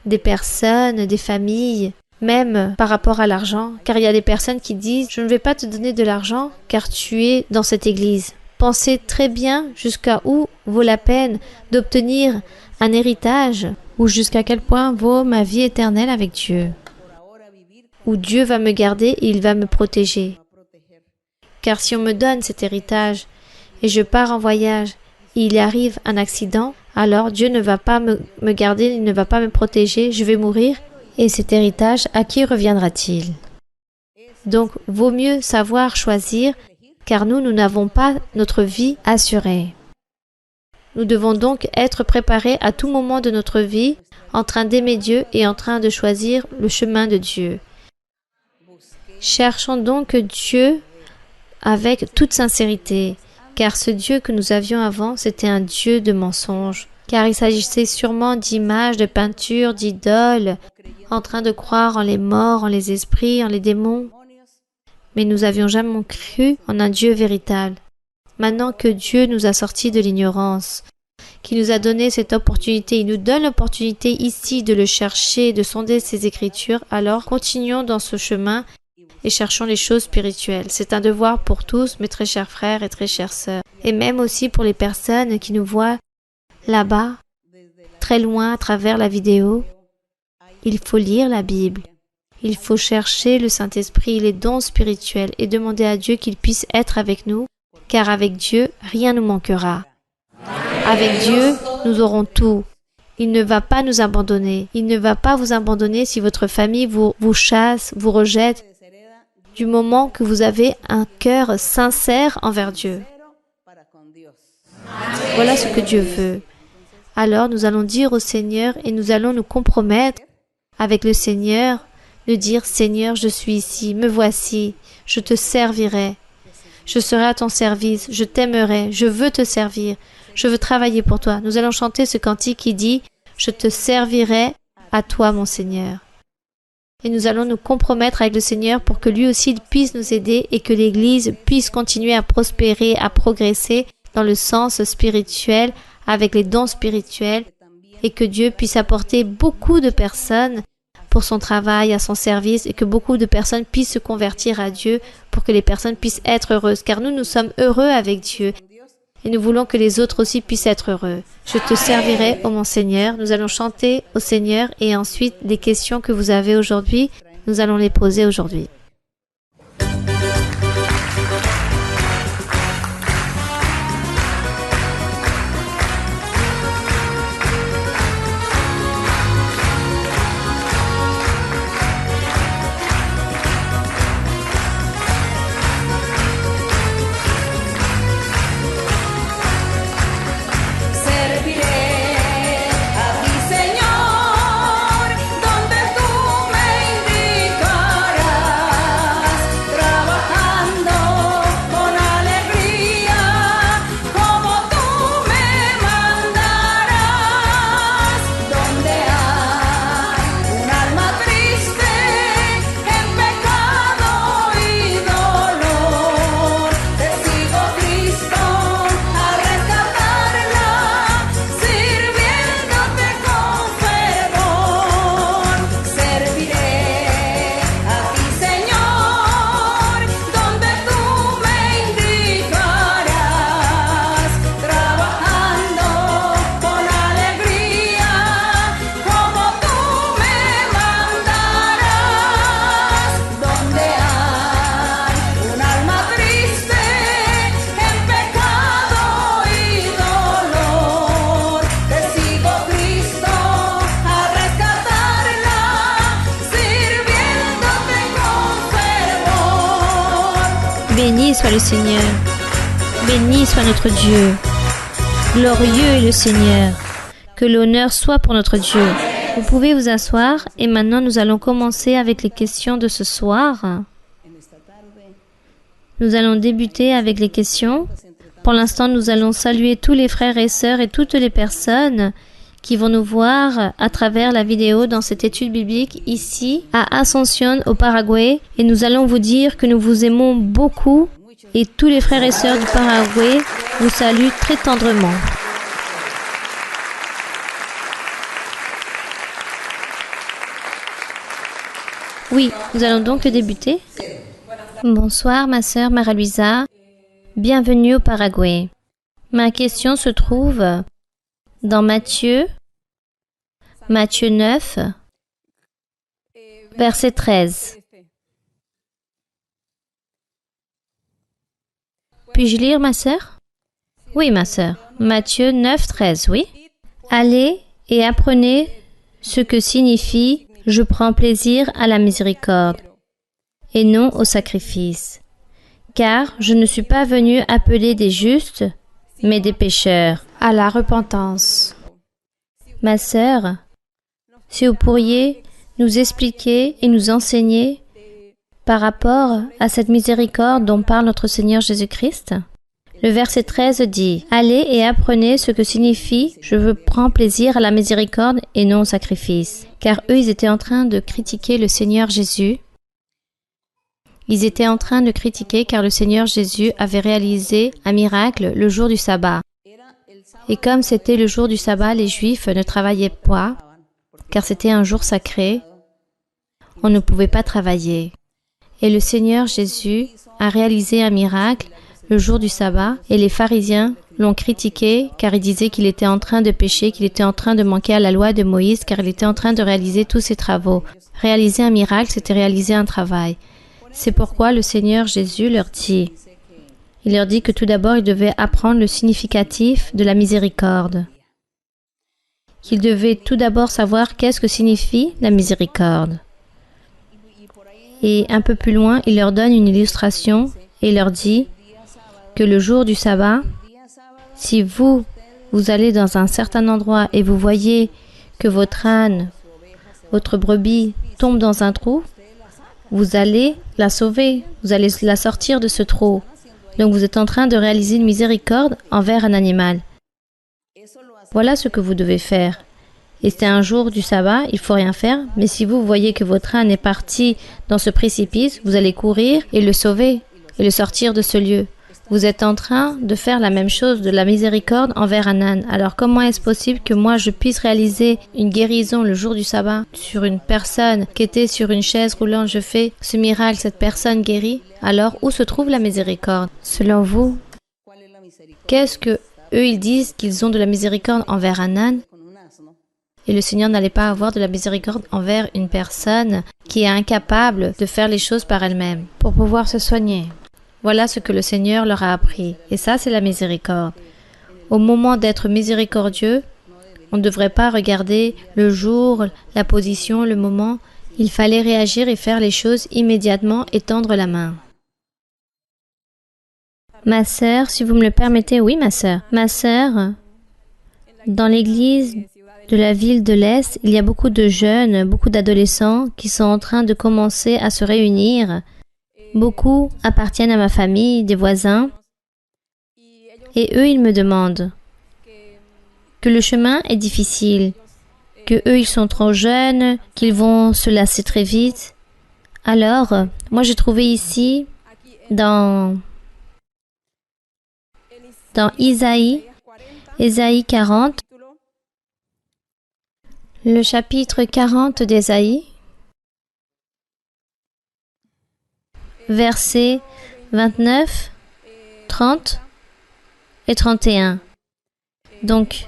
des personnes, des familles, même par rapport à l'argent, car il y a des personnes qui disent « Je ne vais pas te donner de l'argent car tu es dans cette église ». Pensez très bien jusqu'à où vaut la peine d'obtenir un héritage ou jusqu'à quel point vaut ma vie éternelle avec Dieu, où Dieu va me garder et il va me protéger. Car si on me donne cet héritage et je pars en voyage et il arrive un accident, alors Dieu ne va pas me garder, il ne va pas me protéger, je vais mourir. Et cet héritage, à qui reviendra-t-il? Donc, vaut mieux savoir choisir, car nous n'avons pas notre vie assurée. Nous devons donc être préparés à tout moment de notre vie, en train d'aimer Dieu et en train de choisir le chemin de Dieu. Cherchons donc Dieu avec toute sincérité, car ce Dieu que nous avions avant, c'était un Dieu de mensonges, car il s'agissait sûrement d'images, de peintures, d'idoles, en train de croire en les morts, en les esprits, en les démons. Mais nous avions jamais cru en un Dieu véritable. Maintenant que Dieu nous a sortis de l'ignorance, qu'il nous a donné cette opportunité, il nous donne l'opportunité ici de le chercher, de sonder ses Écritures, alors continuons dans ce chemin et cherchons les choses spirituelles. C'est un devoir pour tous, mes très chers frères et très chères sœurs, et même aussi pour les personnes qui nous voient là-bas, très loin à travers la vidéo. Il faut lire la Bible. Il faut chercher le Saint-Esprit, les dons spirituels et demander à Dieu qu'il puisse être avec nous, car avec Dieu, rien ne manquera. Avec Dieu, nous aurons tout. Il ne va pas nous abandonner. Il ne va pas vous abandonner si votre famille vous chasse, vous rejette, du moment que vous avez un cœur sincère envers Dieu. Voilà ce que Dieu veut. Alors nous allons dire au Seigneur et nous allons nous compromettre avec le Seigneur, de dire « Seigneur, je suis ici, me voici, je te servirai, je serai à ton service, je t'aimerai, je veux te servir, je veux travailler pour toi. » Nous allons chanter ce cantique qui dit « Je te servirai à toi, mon Seigneur. » Et nous allons nous compromettre avec le Seigneur pour que lui aussi puisse nous aider et que l'Église puisse continuer à prospérer, à progresser dans le sens spirituel, avec les dons spirituels, et que Dieu puisse apporter beaucoup de personnes pour son travail, à son service, et que beaucoup de personnes puissent se convertir à Dieu pour que les personnes puissent être heureuses. Car nous sommes heureux avec Dieu et nous voulons que les autres aussi puissent être heureux. Je te servirai, ô mon Seigneur. Nous allons chanter au Seigneur et ensuite les questions que vous avez aujourd'hui, nous allons les poser aujourd'hui. Béni soit le Seigneur, béni soit notre Dieu, glorieux est le Seigneur, que l'honneur soit pour notre Dieu. Vous pouvez vous asseoir et maintenant nous allons commencer avec les questions de ce soir. Nous allons débuter avec les questions. Pour l'instant, nous allons saluer tous les frères et sœurs et toutes les personnes qui vont nous voir à travers la vidéo dans cette étude biblique ici à Asunción au Paraguay. Et nous allons vous dire que nous vous aimons beaucoup et tous les frères et sœurs du Paraguay vous saluent très tendrement. Oui, nous allons donc débuter. Bonsoir ma sœur Maria-Luisa, bienvenue au Paraguay. Ma question se trouve dans Matthieu 9, verset 13. Puis-je lire, ma sœur? Oui, ma sœur. Matthieu 9, 13, oui. Allez et apprenez ce que signifie « Je prends plaisir à la miséricorde » et non au sacrifice. Car je ne suis pas venu appeler des justes, mais des pécheurs à la repentance. Ma sœur, si vous pourriez nous expliquer et nous enseigner par rapport à cette miséricorde dont parle notre Seigneur Jésus-Christ. Le verset 13 dit « Allez et apprenez ce que signifie « Je prends plaisir à la miséricorde et non au sacrifice ». Car eux, ils étaient en train de critiquer le Seigneur Jésus. Ils étaient en train de critiquer car le Seigneur Jésus avait réalisé un miracle le jour du sabbat. Et comme c'était le jour du sabbat, les Juifs ne travaillaient pas, car c'était un jour sacré. On ne pouvait pas travailler. Et le Seigneur Jésus a réalisé un miracle le jour du sabbat et les pharisiens l'ont critiqué car ils disaient qu'il était en train de pécher, qu'il était en train de manquer à la loi de Moïse car il était en train de réaliser tous ses travaux. Réaliser un miracle, c'était réaliser un travail. C'est pourquoi le Seigneur Jésus leur dit, il leur dit que tout d'abord ils devaient apprendre le significatif de la miséricorde. Qu'ils devaient tout d'abord savoir qu'est-ce que signifie la miséricorde. Et un peu plus loin, il leur donne une illustration et il leur dit que le jour du sabbat, si vous allez dans un certain endroit et vous voyez que votre âne, votre brebis tombe dans un trou, vous allez la sauver, vous allez la sortir de ce trou. Donc vous êtes en train de réaliser une miséricorde envers un animal. Voilà ce que vous devez faire. Et c'est un jour du sabbat, il ne faut rien faire, mais si vous voyez que votre âne est parti dans ce précipice, vous allez courir et le sauver et le sortir de ce lieu. Vous êtes en train de faire la même chose, de la miséricorde envers un âne. Alors comment est-ce possible que moi je puisse réaliser une guérison le jour du sabbat sur une personne qui était sur une chaise roulante? Je fais ce miracle, cette personne guérit. Alors où se trouve la miséricorde? Selon vous, qu'est-ce que eux ils disent qu'ils ont de la miséricorde envers un âne? Et le Seigneur n'allait pas avoir de la miséricorde envers une personne qui est incapable de faire les choses par elle-même pour pouvoir se soigner. Voilà ce que le Seigneur leur a appris. Et ça, c'est la miséricorde. Au moment d'être miséricordieux, on ne devrait pas regarder le jour, la position, le moment. Il fallait réagir et faire les choses immédiatement et tendre la main. Ma sœur, si vous me le permettez, oui, ma sœur. Ma sœur, dans l'église de la ville de l'Est, il y a beaucoup de jeunes, beaucoup d'adolescents qui sont en train de commencer à se réunir. Beaucoup appartiennent à ma famille, des voisins. Et eux, ils me demandent que le chemin est difficile, que eux, ils sont trop jeunes, qu'ils vont se lasser très vite. Alors, moi, j'ai trouvé ici, dans Isaïe 40, le chapitre 40 d'Ésaïe, versets 29, 30 et 31. Donc,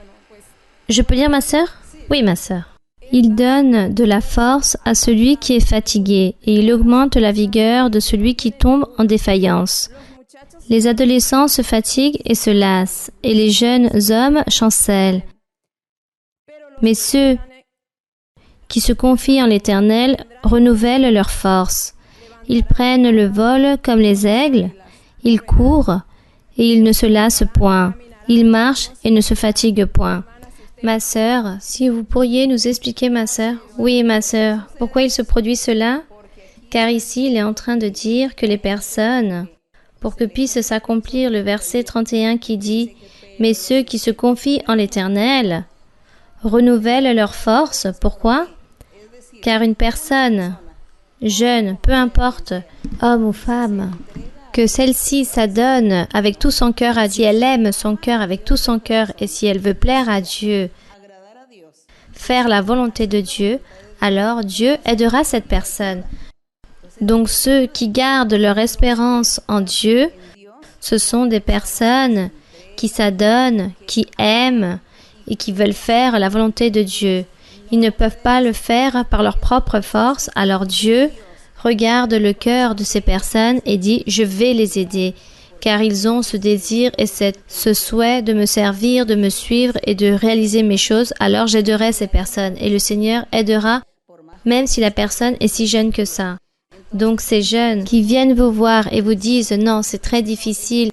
je peux lire, ma sœur? Oui, ma sœur. Il donne de la force à celui qui est fatigué et il augmente la vigueur de celui qui tombe en défaillance. Les adolescents se fatiguent et se lassent et les jeunes hommes chancellent. Mais ceux qui se confient en l'Éternel renouvellent leur force. Ils prennent le vol comme les aigles, ils courent et ils ne se lassent point. Ils marchent et ne se fatiguent point. Ma sœur, si vous pourriez nous expliquer, ma sœur? Oui, ma sœur. Pourquoi il se produit cela? Car ici, il est en train de dire que les personnes, pour que puisse s'accomplir le verset 31 qui dit « Mais ceux qui se confient en l'Éternel renouvellent leur force. » Pourquoi? Car une personne jeune, peu importe, homme ou femme, que celle-ci s'adonne avec tout son cœur à Dieu, elle aime son cœur avec tout son cœur, et si elle veut plaire à Dieu, faire la volonté de Dieu, alors Dieu aidera cette personne. Donc ceux qui gardent leur espérance en Dieu, ce sont des personnes qui s'adonnent, qui aiment et qui veulent faire la volonté de Dieu. Ils ne peuvent pas le faire par leur propre force, alors Dieu regarde le cœur de ces personnes et dit « Je vais les aider ». car ils ont ce désir et ce souhait de me servir, de me suivre et de réaliser mes choses, alors j'aiderai ces personnes et le Seigneur aidera même si la personne est si jeune que ça. Donc ces jeunes qui viennent vous voir et vous disent « Non, c'est très difficile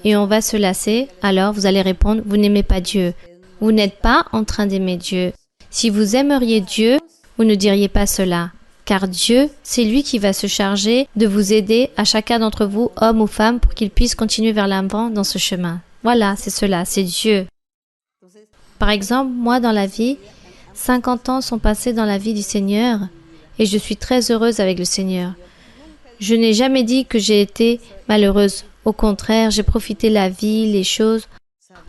et on va se lasser », alors vous allez répondre « Vous n'aimez pas Dieu. Vous n'êtes pas en train d'aimer Dieu. Si vous aimeriez Dieu, vous ne diriez pas cela. Car Dieu, c'est lui qui va se charger de vous aider à chacun d'entre vous, homme ou femme, pour qu'il puisse continuer vers l'avant dans ce chemin. Voilà, c'est cela, c'est Dieu. Par exemple, moi dans la vie, 50 ans sont passés dans la vie du Seigneur et je suis très heureuse avec le Seigneur. Je n'ai jamais dit que j'ai été malheureuse. Au contraire, j'ai profité la vie, les choses,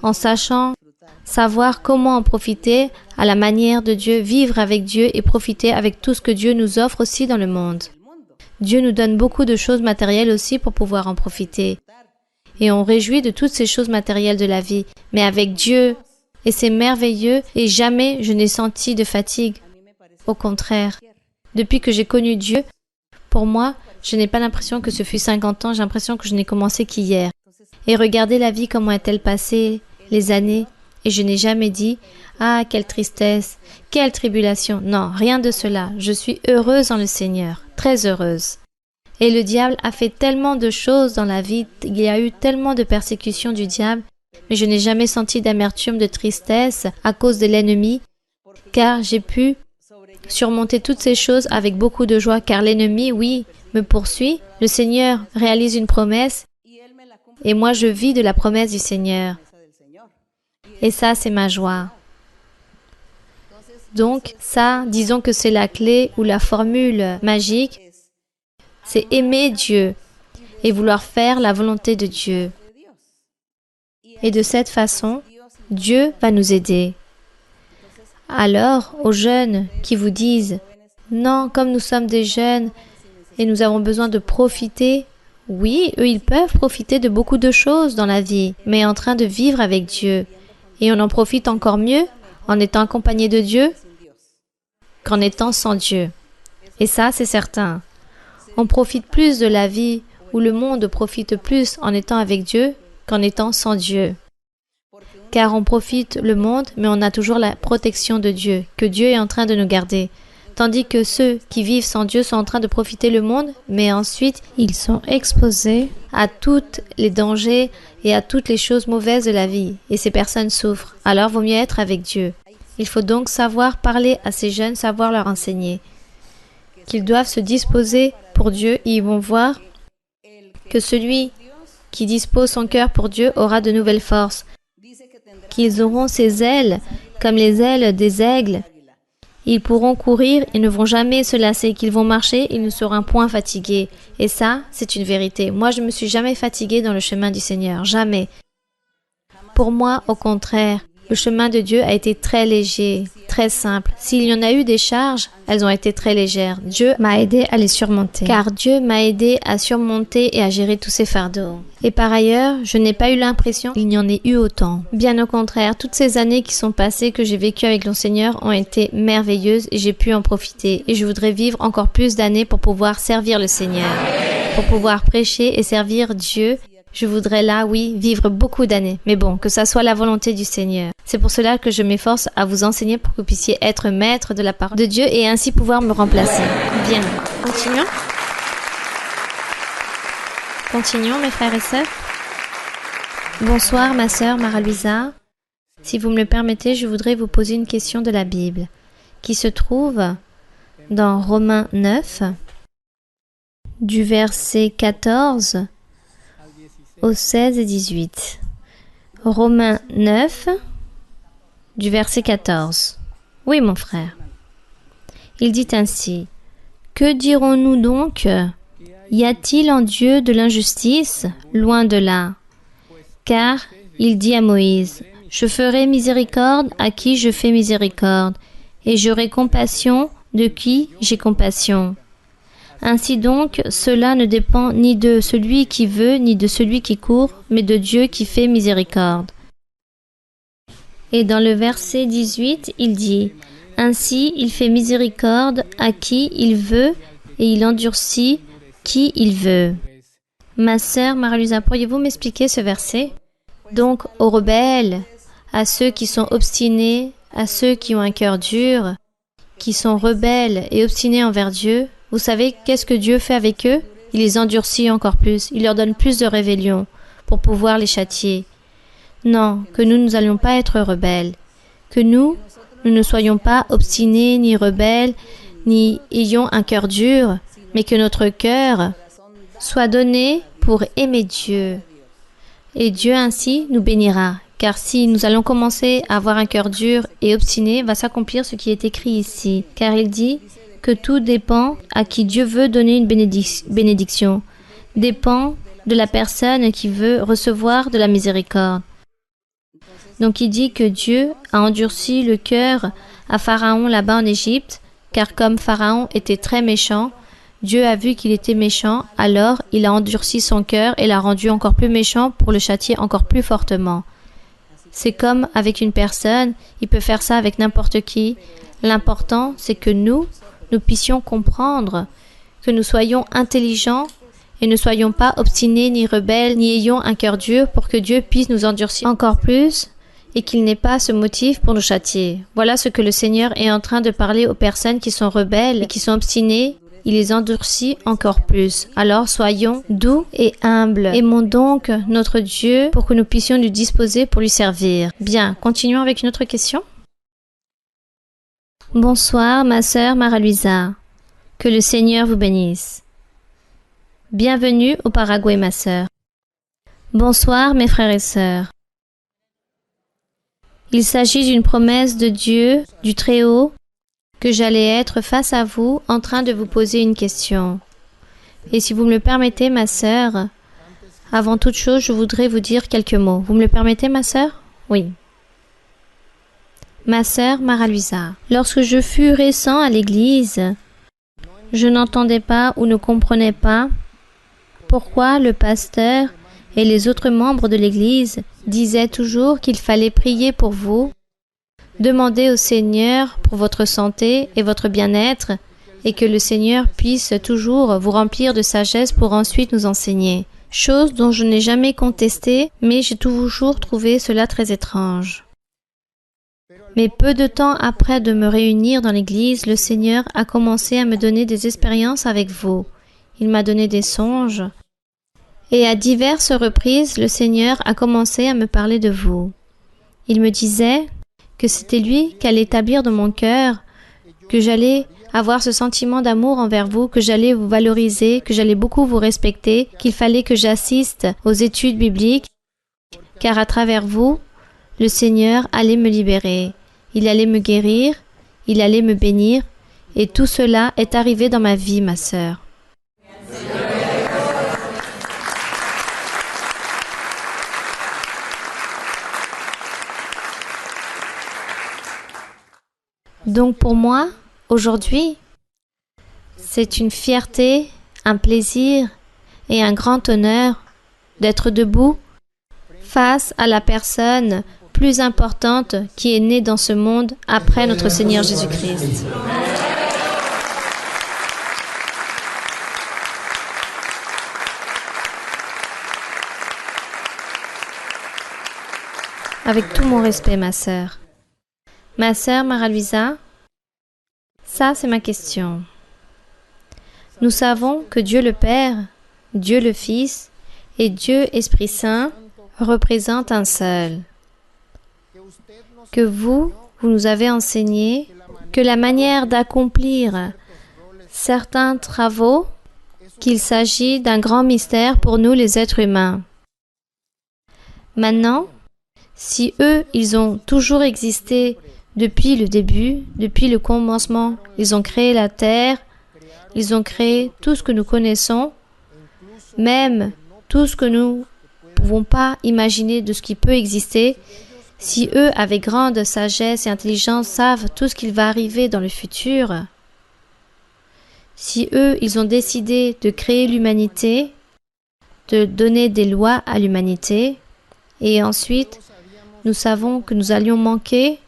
en sachant savoir comment en profiter à la manière de Dieu, vivre avec Dieu et profiter avec tout ce que Dieu nous offre aussi dans le monde. Dieu nous donne beaucoup de choses matérielles aussi pour pouvoir en profiter. Et on réjouit de toutes ces choses matérielles de la vie. Mais avec Dieu, et c'est merveilleux, et jamais je n'ai senti de fatigue. Au contraire, depuis que j'ai connu Dieu, pour moi, je n'ai pas l'impression que ce fut 50 ans, j'ai l'impression que je n'ai commencé qu'hier. Et regardez la vie, comment est-elle passée, les années. Et je n'ai jamais dit « Ah, quelle tristesse, quelle tribulation !» Non, rien de cela. Je suis heureuse en le Seigneur, très heureuse. Et le diable a fait tellement de choses dans la vie, il y a eu tellement de persécutions du diable, mais je n'ai jamais senti d'amertume, de tristesse à cause de l'ennemi, car j'ai pu surmonter toutes ces choses avec beaucoup de joie, car l'ennemi, oui, me poursuit. Le Seigneur réalise une promesse, et moi je vis de la promesse du Seigneur. Et ça, c'est ma joie. Donc, ça, disons que c'est la clé ou la formule magique. C'est aimer Dieu et vouloir faire la volonté de Dieu. Et de cette façon, Dieu va nous aider. Alors, aux jeunes qui vous disent « Non, comme nous sommes des jeunes et nous avons besoin de profiter », oui, eux, ils peuvent profiter de beaucoup de choses dans la vie, mais en train de vivre avec Dieu. Et on en profite encore mieux en étant accompagné de Dieu qu'en étant sans Dieu. Et ça, c'est certain. On profite plus de la vie ou le monde profite plus en étant avec Dieu qu'en étant sans Dieu. Car on profite le monde, mais on a toujours la protection de Dieu, que Dieu est en train de nous garder. Tandis que ceux qui vivent sans Dieu sont en train de profiter le monde, mais ensuite ils sont exposés à tous les dangers et à toutes les choses mauvaises de la vie. Et ces personnes souffrent. Alors vaut mieux être avec Dieu. Il faut donc savoir parler à ces jeunes, savoir leur enseigner. Qu'ils doivent se disposer pour Dieu et ils vont voir que celui qui dispose son cœur pour Dieu aura de nouvelles forces. Qu'ils auront ses ailes comme les ailes des aigles. Ils pourront courir et ne vont jamais se lasser, qu'ils vont marcher, ils ne seront point fatigués. Et ça, c'est une vérité. Moi, je ne me suis jamais fatiguée dans le chemin du Seigneur, jamais. Pour moi, au contraire, le chemin de Dieu a été très léger, très simple. S'il y en a eu des charges, elles ont été très légères. Dieu m'a aidé à les surmonter. Car Dieu m'a aidé à surmonter et à gérer tous ces fardeaux. Et par ailleurs, je n'ai pas eu l'impression qu'il y en ait eu autant. Bien au contraire, toutes ces années qui sont passées que j'ai vécues avec le Seigneur ont été merveilleuses et j'ai pu en profiter. Et je voudrais vivre encore plus d'années pour pouvoir servir le Seigneur, pour pouvoir prêcher et servir Dieu. Je voudrais là, oui, vivre beaucoup d'années. Mais bon, que ça soit la volonté du Seigneur. C'est pour cela que je m'efforce à vous enseigner pour que vous puissiez être maître de la parole de Dieu et ainsi pouvoir me remplacer. Bien, continuons. Continuons, mes frères et sœurs. Bonsoir, ma sœur Mara-Louisa. Si vous me le permettez, je voudrais vous poser une question de la Bible qui se trouve dans Romains 9, du verset 14 au 16 et 18. Romains 9, du verset 14. Oui, mon frère. Il dit ainsi: Que dirons-nous donc? Y a-t-il en Dieu de l'injustice? Loin de là. Car il dit à Moïse: Je ferai miséricorde à qui je fais miséricorde, et j'aurai compassion de qui j'ai compassion. Ainsi donc, cela ne dépend ni de celui qui veut, ni de celui qui court, mais de Dieu qui fait miséricorde. Et dans le verset 18, il dit: Ainsi, il fait miséricorde à qui il veut, et il endurcit qui il veut. Ma sœur Marie-Luisa, pourriez-vous m'expliquer ce verset? Donc, aux rebelles, à ceux qui sont obstinés, à ceux qui ont un cœur dur, qui sont rebelles et obstinés envers Dieu, vous savez qu'est-ce que Dieu fait avec eux? Il les endurcit encore plus, il leur donne plus de rébellion pour pouvoir les châtier. Non, que nous n'allions pas être rebelles, que nous ne soyons pas obstinés ni rebelles, ni ayons un cœur dur, mais que notre cœur soit donné pour aimer Dieu. Et Dieu ainsi nous bénira, car si nous allons commencer à avoir un cœur dur et obstiné, va s'accomplir ce qui est écrit ici, car il dit que tout dépend à qui Dieu veut donner une bénédiction, dépend de la personne qui veut recevoir de la miséricorde. Donc il dit que Dieu a endurci le cœur à Pharaon là-bas en Égypte, car comme Pharaon était très méchant, Dieu a vu qu'il était méchant, alors il a endurci son cœur et l'a rendu encore plus méchant pour le châtier encore plus fortement. C'est comme avec une personne, il peut faire ça avec n'importe qui. L'important, c'est que nous puissions comprendre, que nous soyons intelligents et ne soyons pas obstinés ni rebelles, ni ayons un cœur dur pour que Dieu puisse nous endurcir encore plus et qu'il n'ait pas ce motif pour nous châtier. Voilà ce que le Seigneur est en train de parler aux personnes qui sont rebelles et qui sont obstinées. Il les endurcit encore plus. Alors soyons doux et humbles. Aimons donc notre Dieu pour que nous puissions nous disposer pour lui servir. Bien, continuons avec une autre question. Bonsoir, ma sœur Marie-Luisa. Que le Seigneur vous bénisse. Bienvenue au Paraguay, ma sœur. Bonsoir, mes frères et sœurs. Il s'agit d'une promesse de Dieu, du Très-Haut, que j'allais être face à vous en train de vous poser une question. Et si vous me le permettez, ma sœur, avant toute chose, je voudrais vous dire quelques mots. Vous me le permettez, ma sœur? Oui. Ma sœur Marie-Luisa, lorsque je fus récent à l'église, je n'entendais pas ou ne comprenais pas pourquoi le pasteur et les autres membres de l'église disaient toujours qu'il fallait prier pour vous, demander au Seigneur pour votre santé et votre bien-être, et que le Seigneur puisse toujours vous remplir de sagesse pour ensuite nous enseigner. Chose dont je n'ai jamais contesté, mais j'ai toujours trouvé cela très étrange. Mais peu de temps après de me réunir dans l'église, le Seigneur a commencé à me donner des expériences avec vous. Il m'a donné des songes. Et à diverses reprises, le Seigneur a commencé à me parler de vous. Il me disait que c'était lui qui allait établir dans mon cœur, que j'allais avoir ce sentiment d'amour envers vous, que j'allais vous valoriser, que j'allais beaucoup vous respecter, qu'il fallait que j'assiste aux études bibliques, car à travers vous, le Seigneur allait me libérer. Il allait me guérir, il allait me bénir, et tout cela est arrivé dans ma vie, ma sœur. Donc pour moi, aujourd'hui, c'est une fierté, un plaisir et un grand honneur d'être debout face à la personne plus importante qui est née dans ce monde après notre Seigneur Jésus-Christ. Avec tout mon respect, ma sœur. Ma sœur Marie-Luisa, ça c'est ma question. Nous savons que Dieu le Père, Dieu le Fils et Dieu Esprit Saint représentent un seul. Que vous nous avez enseigné que la manière d'accomplir certains travaux, qu'il s'agit d'un grand mystère pour nous les êtres humains. Maintenant, si eux, ils ont toujours existé depuis le début, depuis le commencement, ils ont créé la terre, ils ont créé tout ce que nous connaissons, même tout ce que nous ne pouvons pas imaginer de ce qui peut exister. Si eux, avec grande sagesse et intelligence, savent tout ce qu'il va arriver dans le futur, si eux, ils ont décidé de créer l'humanité, de donner des lois à l'humanité, et ensuite, nous savons que nous allions manquer,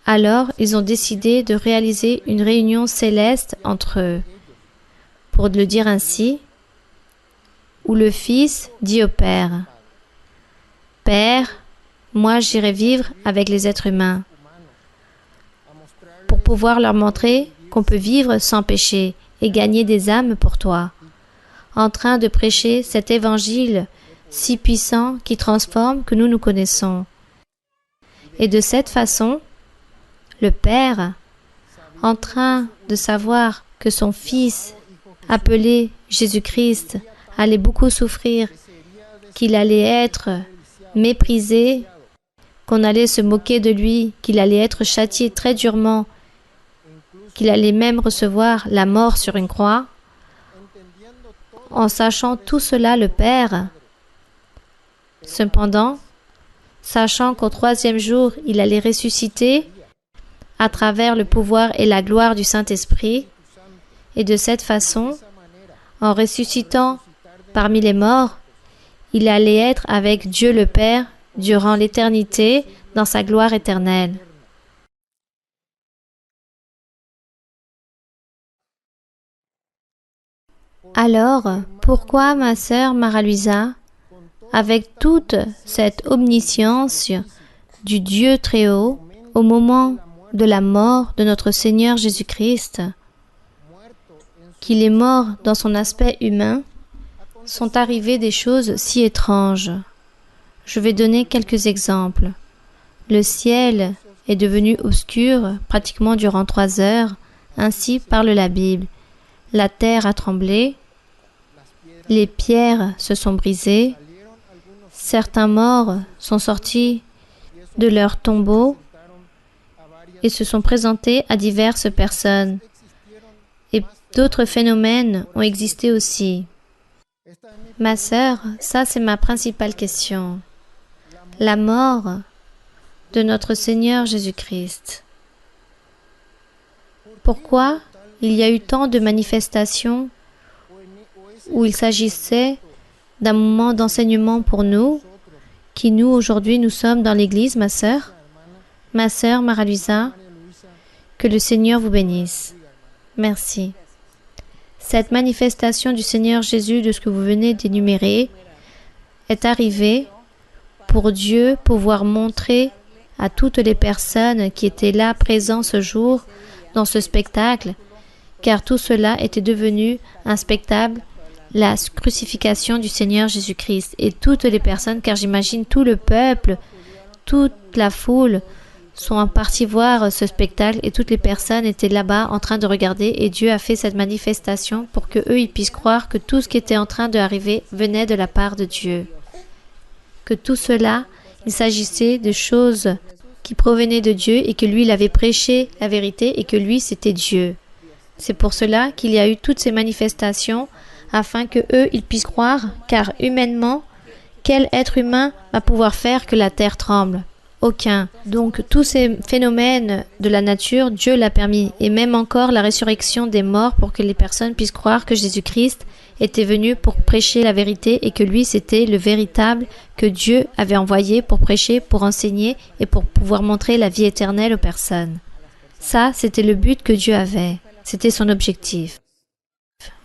alors ils ont décidé de réaliser une réunion céleste entre eux. Pour le dire ainsi, où le Fils dit au Père, « Père, moi j'irai vivre avec les êtres humains, pour pouvoir leur montrer qu'on peut vivre sans péché et gagner des âmes pour toi, en train de prêcher cet évangile si puissant qui transforme que nous connaissons. » Et de cette façon, le Père, en train de savoir que son Fils, appelé Jésus-Christ, allait beaucoup souffrir, qu'il allait être méprisé, qu'on allait se moquer de lui, qu'il allait être châtié très durement, qu'il allait même recevoir la mort sur une croix. En sachant tout cela, le Père, cependant, sachant qu'au 3e jour, il allait ressusciter à travers le pouvoir et la gloire du Saint-Esprit, et de cette façon, en ressuscitant parmi les morts, il allait être avec Dieu le Père durant l'éternité dans sa gloire éternelle. Alors, pourquoi ma sœur Mara-Luisa, avec toute cette omniscience du Dieu très haut, au moment de la mort de notre Seigneur Jésus-Christ, qu'il est mort dans son aspect humain, sont arrivées des choses si étranges. Je vais donner quelques exemples. Le ciel est devenu obscur pratiquement durant 3 heures, ainsi parle la Bible. La terre a tremblé, les pierres se sont brisées, certains morts sont sortis de leurs tombeaux et se sont présentés à diverses personnes. Et d'autres phénomènes ont existé aussi. Ma sœur, ça c'est ma principale question. La mort de notre Seigneur Jésus-Christ. Pourquoi il y a eu tant de manifestations où il s'agissait d'un moment d'enseignement pour nous, qui nous, aujourd'hui, nous sommes dans l'Église, ma sœur Mara-Luisa, que le Seigneur vous bénisse. Merci. Cette manifestation du Seigneur Jésus, de ce que vous venez d'énumérer, est arrivée pour Dieu pouvoir montrer à toutes les personnes qui étaient là, présents ce jour, dans ce spectacle, car tout cela était devenu un spectacle, la crucifixion du Seigneur Jésus-Christ. Et toutes les personnes, car j'imagine tout le peuple, toute la foule, sont en partie voir ce spectacle et toutes les personnes étaient là-bas en train de regarder et Dieu a fait cette manifestation pour que eux ils puissent croire que tout ce qui était en train d'arriver venait de la part de Dieu. Que tout cela, il s'agissait de choses qui provenaient de Dieu et que lui il avait prêché la vérité et que lui c'était Dieu. C'est pour cela qu'il y a eu toutes ces manifestations afin que eux ils puissent croire, car humainement, quel être humain va pouvoir faire que la terre tremble? Aucun. Donc tous ces phénomènes de la nature, Dieu l'a permis. Et même encore la résurrection des morts pour que les personnes puissent croire que Jésus-Christ était venu pour prêcher la vérité et que lui c'était le véritable que Dieu avait envoyé pour prêcher, pour enseigner et pour pouvoir montrer la vie éternelle aux personnes. Ça, c'était le but que Dieu avait. C'était son objectif.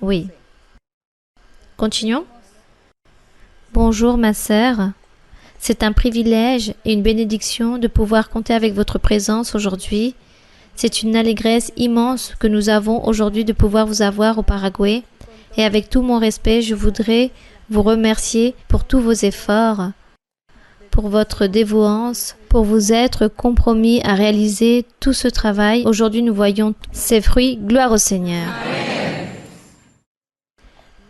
Oui. Continuons. Bonjour ma sœur. C'est un privilège et une bénédiction de pouvoir compter avec votre présence aujourd'hui. C'est une allégresse immense que nous avons aujourd'hui de pouvoir vous avoir au Paraguay. Et avec tout mon respect, je voudrais vous remercier pour tous vos efforts, pour votre dévouance, pour vous être compromis à réaliser tout ce travail. Aujourd'hui, nous voyons ses fruits. Gloire au Seigneur. Amen.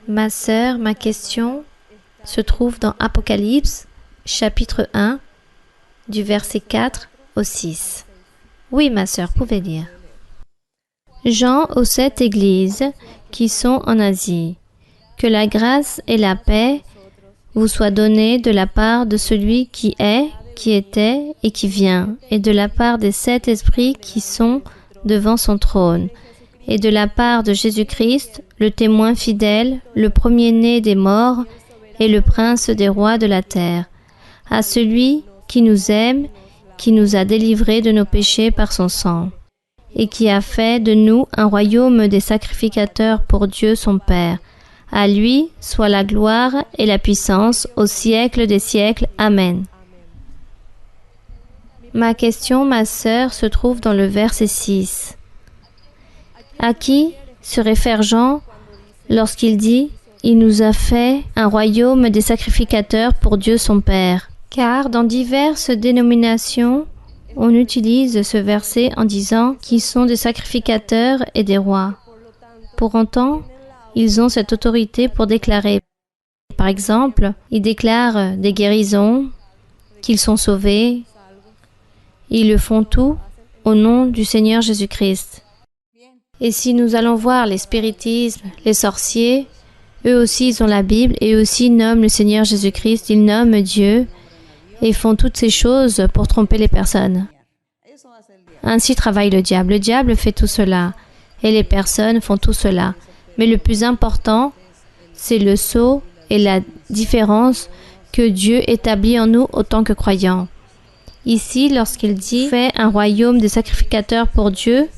Ma sœur, ma question se trouve dans Apocalypse, chapitre 1, du verset 4 au 6. Oui, ma sœur, pouvez lire. Jean aux 7 églises qui sont en Asie. Que la grâce et la paix vous soient données de la part de celui qui est, qui était et qui vient, et de la part des 7 esprits qui sont devant son trône, et de la part de Jésus-Christ, le témoin fidèle, le premier-né des morts, et le prince des rois de la terre, à celui qui nous aime, qui nous a délivrés de nos péchés par son sang, et qui a fait de nous un royaume des sacrificateurs pour Dieu son Père, À lui soit la gloire et la puissance au siècle des siècles. Amen. Ma question, ma sœur, se trouve dans le verset 6. À qui se réfère Jean lorsqu'il dit « Il nous a fait un royaume des sacrificateurs pour Dieu son Père ». Car dans diverses dénominations, on utilise ce verset en disant qu'ils sont des sacrificateurs et des rois. Pour autant, ils ont cette autorité pour déclarer. Par exemple, ils déclarent des guérisons, qu'ils sont sauvés. Ils le font tout au nom du Seigneur Jésus-Christ. Et si nous allons voir les spiritismes, les sorciers, eux aussi ils ont la Bible et eux aussi nomment le Seigneur Jésus-Christ, ils nomment Dieu et font toutes ces choses pour tromper les personnes. Ainsi travaille le diable. Le diable fait tout cela et les personnes font tout cela. Mais le plus important, c'est le sceau et la différence que Dieu établit en nous autant que croyants. Ici, lorsqu'il dit « fait un royaume des sacrificateurs pour Dieu »,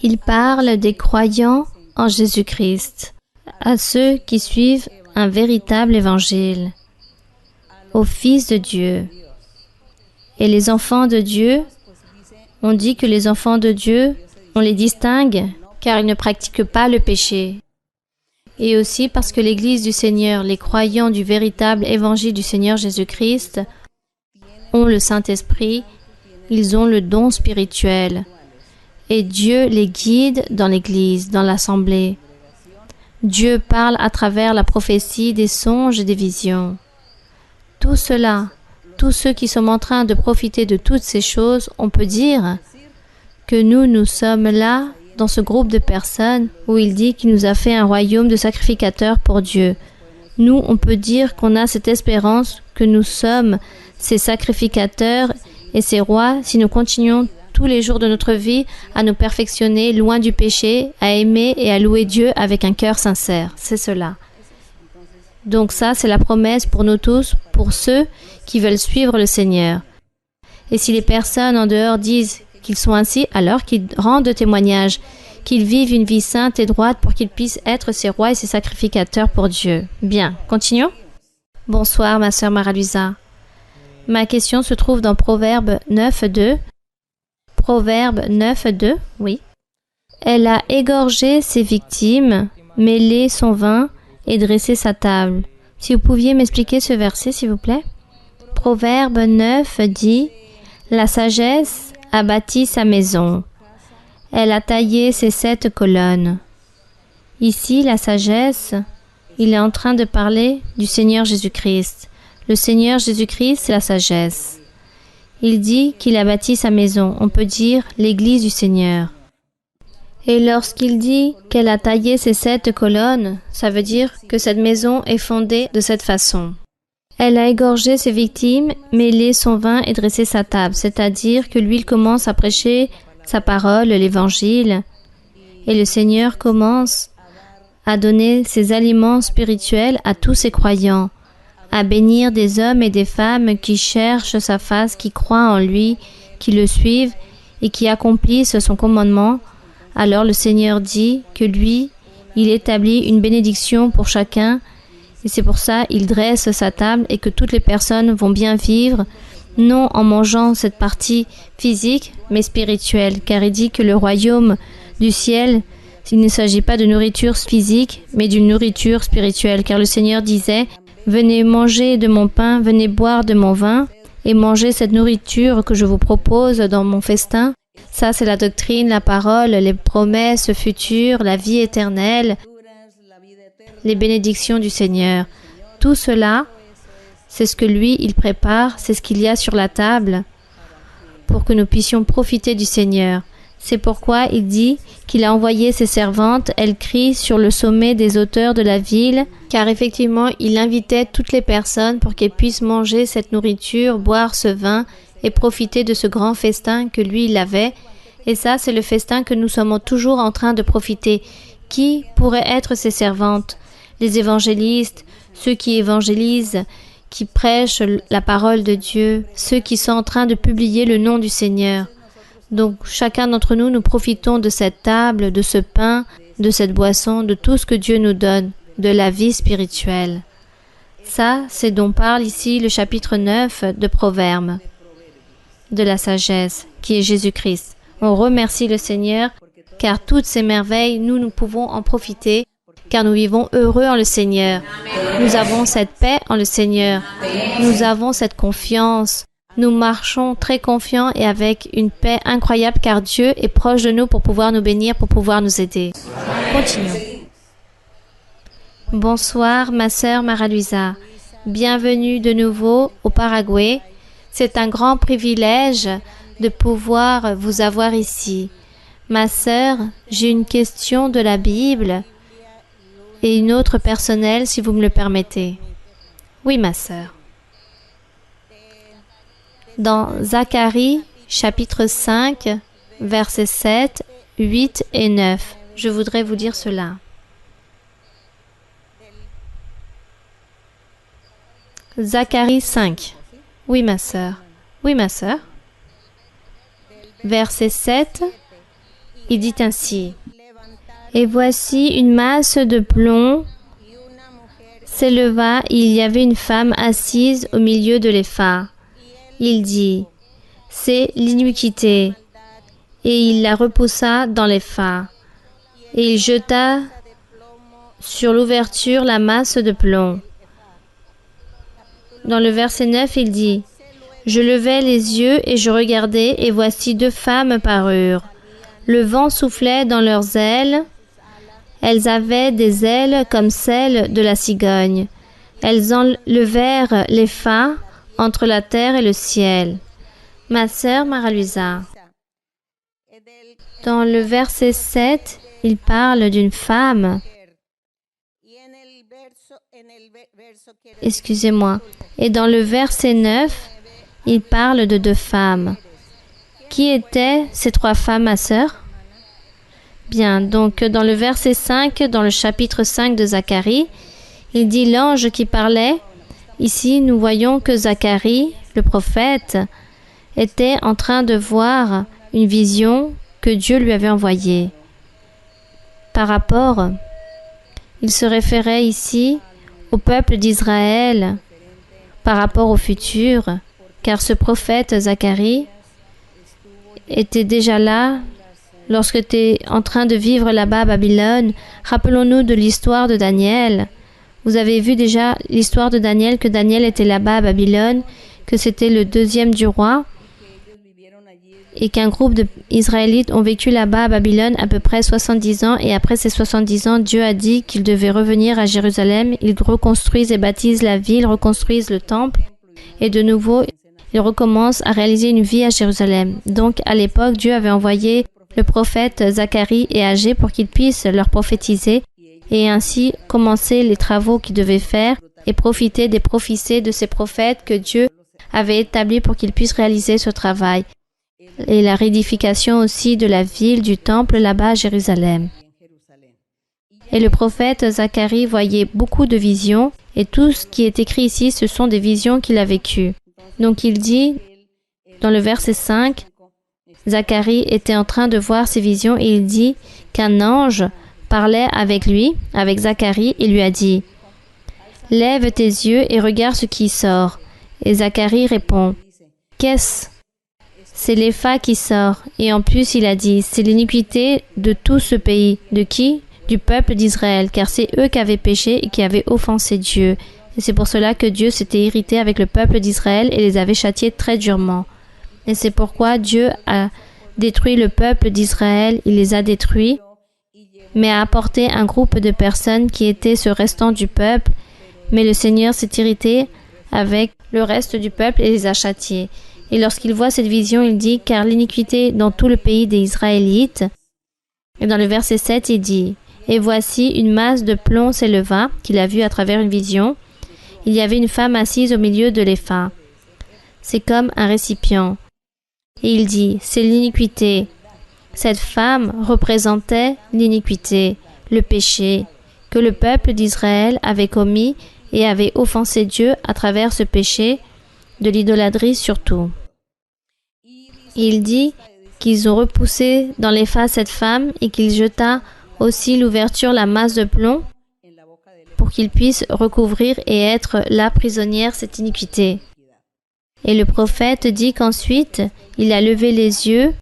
il parle des croyants en Jésus-Christ, à ceux qui suivent un véritable évangile, au Fils de Dieu. Et les enfants de Dieu, on dit que les enfants de Dieu, on les distingue car ils ne pratiquent pas le péché. Et aussi parce que l'Église du Seigneur, les croyants du véritable évangile du Seigneur Jésus-Christ, ont le Saint-Esprit, ils ont le don spirituel. Et Dieu les guide dans l'Église, dans l'Assemblée. Dieu parle à travers la prophétie, des songes et des visions. Tout cela, tous ceux qui sont en train de profiter de toutes ces choses, on peut dire que nous sommes là, dans ce groupe de personnes, où il dit qu'il nous a fait un royaume de sacrificateurs pour Dieu. Nous, on peut dire qu'on a cette espérance que nous sommes ces sacrificateurs et ces rois si nous continuons tous les jours de notre vie à nous perfectionner loin du péché, à aimer et à louer Dieu avec un cœur sincère. C'est cela. Donc ça, c'est la promesse pour nous tous, pour ceux qui veulent suivre le Seigneur. Et si les personnes en dehors disent qu'ils sont ainsi, alors qu'ils rendent témoignage, qu'ils vivent une vie sainte et droite pour qu'ils puissent être ces rois et ces sacrificateurs pour Dieu. Bien, continuons. Bonsoir, ma sœur Mara-Luisa. Ma question se trouve dans Proverbe 9.2. Proverbe 9.2, oui. Elle a égorgé ses victimes, mêlé son vin et dressé sa table. Si vous pouviez m'expliquer ce verset, s'il vous plaît. Proverbe 9 dit « La sagesse a bâti sa maison. Elle a taillé ses 7 colonnes. » Ici, la sagesse, il est en train de parler du Seigneur Jésus-Christ. Le Seigneur Jésus-Christ, c'est la sagesse. Il dit qu'il a bâti sa maison. On peut dire l'Église du Seigneur. Et lorsqu'il dit qu'elle a taillé ses 7 colonnes, ça veut dire que cette maison est fondée de cette façon. Elle a égorgé ses victimes, mêlé son vin et dressé sa table, c'est-à-dire que lui, il commence à prêcher sa parole, l'Évangile, et le Seigneur commence à donner ses aliments spirituels à tous ses croyants, à bénir des hommes et des femmes qui cherchent sa face, qui croient en lui, qui le suivent et qui accomplissent son commandement. Alors le Seigneur dit que lui, il établit une bénédiction pour chacun et c'est pour ça il dresse sa table et que toutes les personnes vont bien vivre, non en mangeant cette partie physique, mais spirituelle, car il dit que le royaume du ciel, il ne s'agit pas de nourriture physique, mais d'une nourriture spirituelle, car le Seigneur disait « Venez manger de mon pain, venez boire de mon vin et mangez cette nourriture que je vous propose dans mon festin. » Ça, c'est la doctrine, la parole, les promesses futures, la vie éternelle, les bénédictions du Seigneur. Tout cela, c'est ce que lui, il prépare, c'est ce qu'il y a sur la table pour que nous puissions profiter du Seigneur. C'est pourquoi il dit qu'il a envoyé ses servantes, elles crient sur le sommet des hauteurs de la ville, car effectivement, il invitait toutes les personnes pour qu'elles puissent manger cette nourriture, boire ce vin et profiter de ce grand festin que lui, il avait. Et ça, c'est le festin que nous sommes toujours en train de profiter. Qui pourrait être ces servantes? Les évangélistes, ceux qui évangélisent, qui prêchent la parole de Dieu, ceux qui sont en train de publier le nom du Seigneur. Donc, chacun d'entre nous, nous profitons de cette table, de ce pain, de cette boisson, de tout ce que Dieu nous donne. de la vie spirituelle. Ça, c'est dont parle ici le chapitre 9 de Proverbes, de la sagesse, qui est Jésus-Christ. On remercie le Seigneur, car toutes ces merveilles, nous pouvons en profiter, car nous vivons heureux en le Seigneur. Nous avons cette paix en le Seigneur. Nous avons cette confiance. Nous marchons très confiants et avec une paix incroyable, car Dieu est proche de nous pour pouvoir nous bénir, pour pouvoir nous aider. Continuons. Bonsoir, ma sœur Mara-Luisa. Bienvenue de nouveau au Paraguay. C'est un grand privilège de pouvoir vous avoir ici. Ma sœur, j'ai une question de la Bible et une autre personnelle, si vous me le permettez. Oui, ma sœur. Dans Zacharie, chapitre 5, versets 7, 8 et 9, je voudrais vous dire cela. Zacharie 5. Oui, ma sœur. Oui, ma sœur. Verset 7, il dit ainsi. Et voici une masse de plomb s'éleva, et il y avait une femme assise au milieu de l'épha. Il dit, c'est l'iniquité. Et il la repoussa dans l'épha. Et il jeta sur l'ouverture la masse de plomb. Dans le verset 9, il dit, je levai les yeux et je regardai, et voici deux femmes parurent. Le vent soufflait dans leurs ailes. Elles avaient des ailes comme celles de la cigogne. Elles enlevèrent l'épha entre la terre et le ciel. Ma sœur Mara-Luisa, dans le verset 7, il parle d'une femme. Excusez-moi. Et dans le verset 9, il parle de deux femmes. Qui étaient ces trois femmes, ma sœur? Bien, donc dans le verset 5, dans le chapitre 5 de Zacharie, il dit l'ange qui parlait. Ici, nous voyons que Zacharie, le prophète, était en train de voir une vision que Dieu lui avait envoyée. Par rapport, il se référait ici au peuple d'Israël par rapport au futur, car ce prophète Zacharie était déjà là lorsque tu es en train de vivre là-bas à Babylone. Rappelons-nous de l'histoire de Daniel. Vous avez vu déjà l'histoire de Daniel, que Daniel était là-bas à Babylone, que c'était le deuxième du roi, et qu'un groupe d'Israélites ont vécu là-bas à Babylone à peu près 70 ans, et après ces 70 ans, Dieu a dit qu'ils devaient revenir à Jérusalem. Ils reconstruisent et bâtisent la ville, reconstruisent le temple, et de nouveau, ils recommencent à réaliser une vie à Jérusalem. Donc, à l'époque, Dieu avait envoyé le prophète Zacharie et Agé pour qu'ils puissent leur prophétiser et ainsi commencer les travaux qu'ils devaient faire et profiter des prophéties de ces prophètes que Dieu avait établis pour qu'ils puissent réaliser ce travail. Et la réédification aussi de la ville, du temple là-bas à Jérusalem. Et le prophète Zacharie voyait beaucoup de visions, et tout ce qui est écrit ici, ce sont des visions qu'il a vécues. Donc il dit, dans le verset 5, Zacharie était en train de voir ces visions, et il dit qu'un ange parlait avec lui, avec Zacharie, et lui a dit, « Lève tes yeux et regarde ce qui sort. » Et Zacharie répond, « Qu'est-ce ? C'est l'épha qui sort. » Et en plus, il a dit, « C'est l'iniquité de tout ce pays. » De qui? Du peuple d'Israël, car c'est eux qui avaient péché et qui avaient offensé Dieu. Et c'est pour cela que Dieu s'était irrité avec le peuple d'Israël et les avait châtiés très durement. Et c'est pourquoi Dieu a détruit le peuple d'Israël, il les a détruits, mais a apporté un groupe de personnes qui étaient ce restant du peuple. Mais le Seigneur s'est irrité avec le reste du peuple et les a châtiés. Et lorsqu'il voit cette vision, il dit, « Car l'iniquité dans tout le pays des Israélites. » Et dans le verset 7, il dit, « Et voici une masse de plomb s'éleva, qu'il a vue à travers une vision. Il y avait une femme assise au milieu de l'épha. C'est comme un récipient. Et il dit, c'est l'iniquité. » Cette femme représentait l'iniquité, le péché, que le peuple d'Israël avait commis et avait offensé Dieu à travers ce péché, de l'idolâtrie surtout. Il dit qu'ils ont repoussé dans l'épha cette femme et qu'il jeta aussi l'ouverture la masse de plomb pour qu'il puisse recouvrir et être la prisonnière cette iniquité. Et le prophète dit qu'ensuite, il a levé les yeux,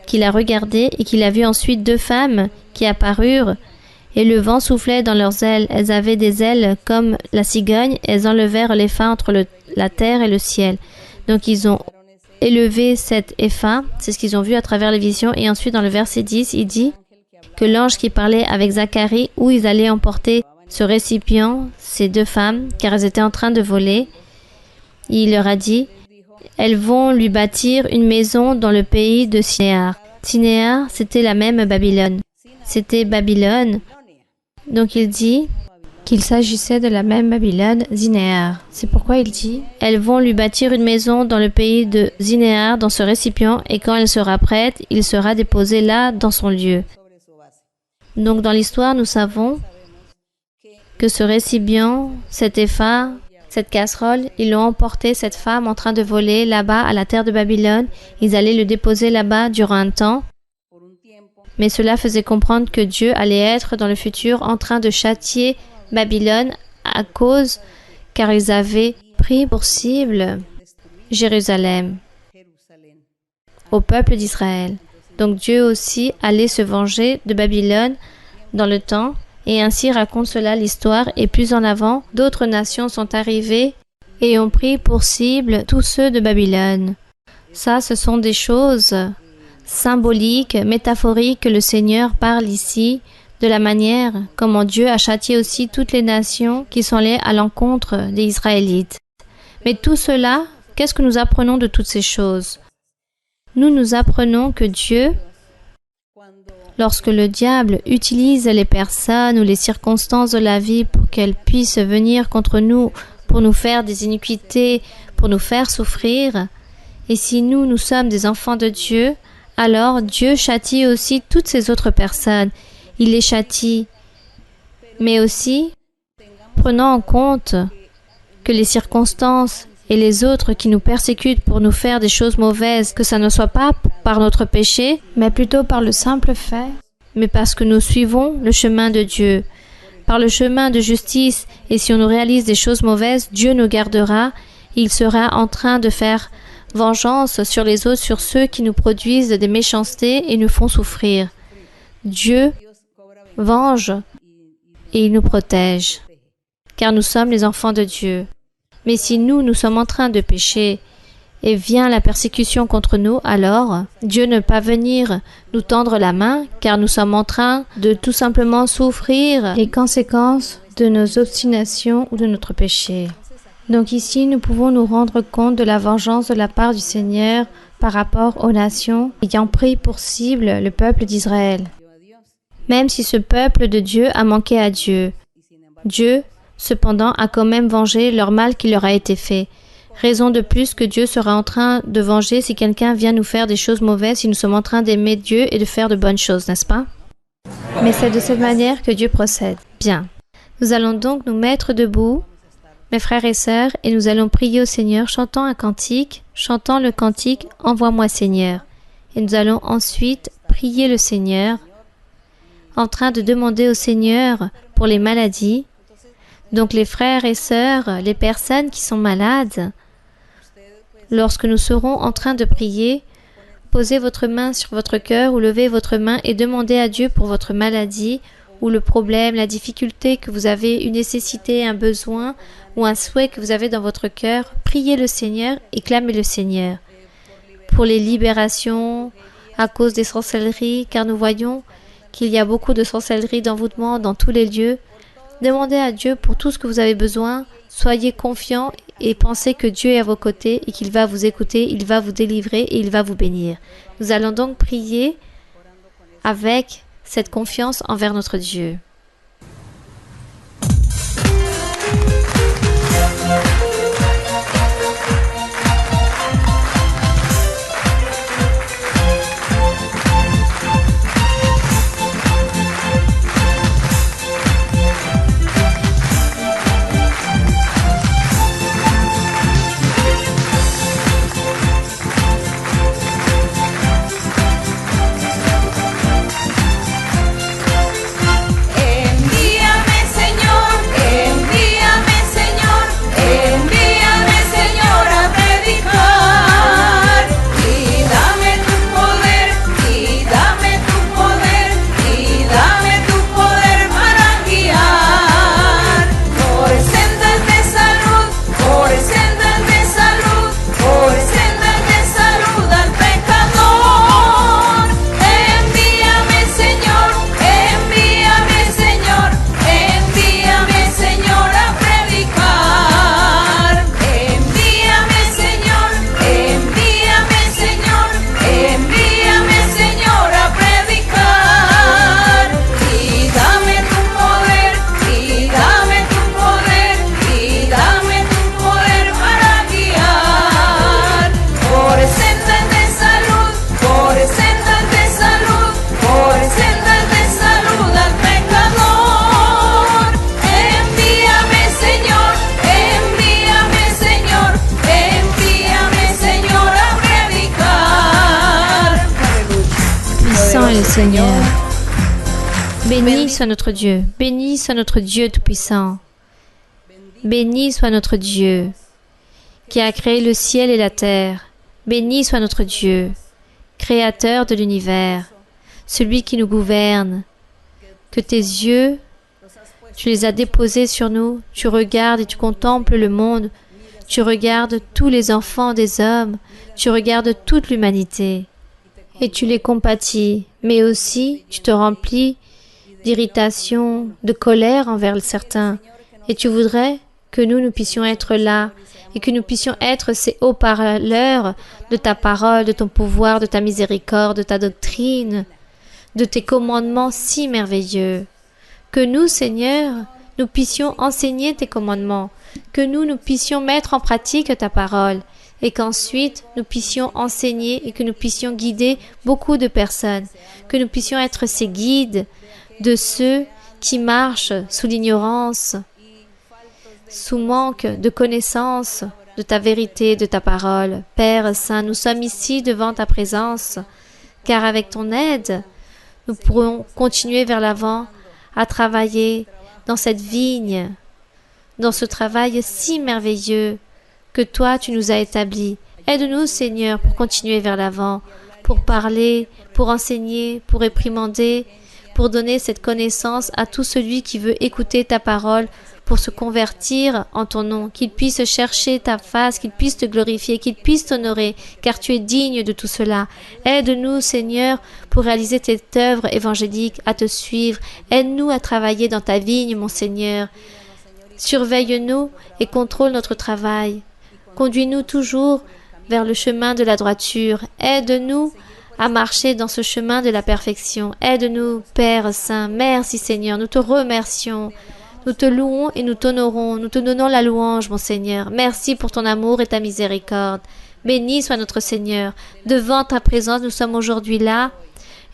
qu'il a regardé et qu'il a vu ensuite 2 femmes qui apparurent et le vent soufflait dans leurs ailes. Elles avaient des ailes comme la cigogne, elles enlevèrent l'épha entre la terre et le ciel. Donc ils ont élevé cet épha, c'est ce qu'ils ont vu à travers les visions. Et ensuite dans le verset 10, il dit que l'ange qui parlait avec Zacharie, où ils allaient emporter ce récipient, ces 2 femmes, car elles étaient en train de voler, il leur a dit: elles vont lui bâtir une maison dans le pays de Sinéar. Sinéar, c'était la même Babylone. C'était Babylone. Donc il dit qu'il s'agissait de la même Babylone, Sinéar. C'est pourquoi il dit: elles vont lui bâtir une maison dans le pays de Sinéar, dans ce récipient, et quand elle sera prête, il sera déposé là, dans son lieu. Donc dans l'histoire, nous savons que ce récipient, cet épha, cette casserole, ils l'ont emporté, cette femme en train de voler là-bas à la terre de Babylone. Ils allaient le déposer là-bas durant un temps. Mais cela faisait comprendre que Dieu allait être dans le futur en train de châtier Babylone car ils avaient pris pour cible Jérusalem au peuple d'Israël. Donc Dieu aussi allait se venger de Babylone dans le temps. Et ainsi raconte cela l'histoire. Et plus en avant, d'autres nations sont arrivées et ont pris pour cible tous ceux de Babylone. Ça, ce sont des choses symboliques, métaphoriques que le Seigneur parle ici, de la manière comment Dieu a châtié aussi toutes les nations qui sont allées à l'encontre des Israélites. Mais tout cela, qu'est-ce que nous apprenons de toutes ces choses? Nous apprenons que Dieu, lorsque le diable utilise les personnes ou les circonstances de la vie pour qu'elles puissent venir contre nous, pour nous faire des iniquités, pour nous faire souffrir, et si nous sommes des enfants de Dieu, alors Dieu châtie aussi toutes ces autres personnes. Il les châtie. Mais aussi, prenant en compte que les circonstances et les autres qui nous persécutent pour nous faire des choses mauvaises, que ça ne soit pas par notre péché, mais plutôt par le simple fait, mais parce que nous suivons le chemin de Dieu. Par le chemin de justice, et si on nous réalise des choses mauvaises, Dieu nous gardera, il sera en train de faire vengeance sur les autres, sur ceux qui nous produisent des méchancetés et nous font souffrir. Dieu venge et il nous protège, car nous sommes les enfants de Dieu. Mais si nous sommes en train de pécher et vient la persécution contre nous, alors Dieu ne peut pas venir nous tendre la main, car nous sommes en train de tout simplement souffrir les conséquences de nos obstinations ou de notre péché. Donc ici, nous pouvons nous rendre compte de la vengeance de la part du Seigneur par rapport aux nations ayant pris pour cible le peuple d'Israël. Même si ce peuple de Dieu a manqué à Dieu, Dieu cependant a quand même vengé leur mal qui leur a été fait. Raison de plus que Dieu sera en train de venger si quelqu'un vient nous faire des choses mauvaises, si nous sommes en train d'aimer Dieu et de faire de bonnes choses, n'est-ce pas? Mais c'est de cette manière que Dieu procède. Bien. Nous allons donc nous mettre debout, mes frères et sœurs, et nous allons prier au Seigneur, chantant un cantique, chantant le cantique « Envoie-moi Seigneur ». Et nous allons ensuite prier le Seigneur, en train de demander au Seigneur pour les maladies. Donc les frères et sœurs, les personnes qui sont malades, lorsque nous serons en train de prier, posez votre main sur votre cœur ou levez votre main et demandez à Dieu pour votre maladie ou le problème, la difficulté que vous avez, une nécessité, un besoin ou un souhait que vous avez dans votre cœur. Priez le Seigneur et clamez le Seigneur. Pour les libérations à cause des sorcelleries, car nous voyons qu'il y a beaucoup de sorcellerie, d'envoûtement dans tous les lieux. Demandez à Dieu pour tout ce que vous avez besoin. Soyez confiants et pensez que Dieu est à vos côtés et qu'il va vous écouter, il va vous délivrer et il va vous bénir. Nous allons donc prier avec cette confiance envers notre Dieu. Seigneur. Béni soit notre Dieu. Béni soit notre Dieu Tout-Puissant. Béni soit notre Dieu qui a créé le ciel et la terre. Béni soit notre Dieu, Créateur de l'univers, celui qui nous gouverne. Que tes yeux, tu les as déposés sur nous. Tu regardes et tu contemples le monde. Tu regardes tous les enfants des hommes. Tu regardes toute l'humanité. Et tu les compatis. Mais aussi, tu te remplis d'irritation, de colère envers certains. Et tu voudrais que nous puissions être là et que nous puissions être ces haut-parleurs de ta parole, de ton pouvoir, de ta miséricorde, de ta doctrine, de tes commandements si merveilleux. Que nous, Seigneur, nous puissions enseigner tes commandements, que nous puissions mettre en pratique ta parole et qu'ensuite nous puissions enseigner et que nous puissions guider beaucoup de personnes, que nous puissions être ces guides de ceux qui marchent sous l'ignorance, sous manque de connaissance de ta vérité, de ta parole. Père Saint, nous sommes ici devant ta présence, car avec ton aide, nous pourrons continuer vers l'avant à travailler dans cette vigne, dans ce travail si merveilleux que toi tu nous as établi. Aide-nous, Seigneur, pour continuer vers l'avant, pour parler, pour enseigner, pour réprimander, pour donner cette connaissance à tout celui qui veut écouter ta parole, pour se convertir en ton nom, qu'il puisse chercher ta face, qu'il puisse te glorifier, qu'il puisse t'honorer, car tu es digne de tout cela. Aide-nous, Seigneur, pour réaliser cette œuvre évangélique, à te suivre. Aide-nous à travailler dans ta vigne, mon Seigneur. Surveille-nous et contrôle notre travail. Conduis-nous toujours vers le chemin de la droiture. Aide-nous à marcher dans ce chemin de la perfection. Aide-nous, Père Saint. Merci, Seigneur. Nous te remercions. Nous te louons et nous t'honorons. Nous te donnons la louange, mon Seigneur. Merci pour ton amour et ta miséricorde. Béni soit notre Seigneur. Devant ta présence, nous sommes aujourd'hui là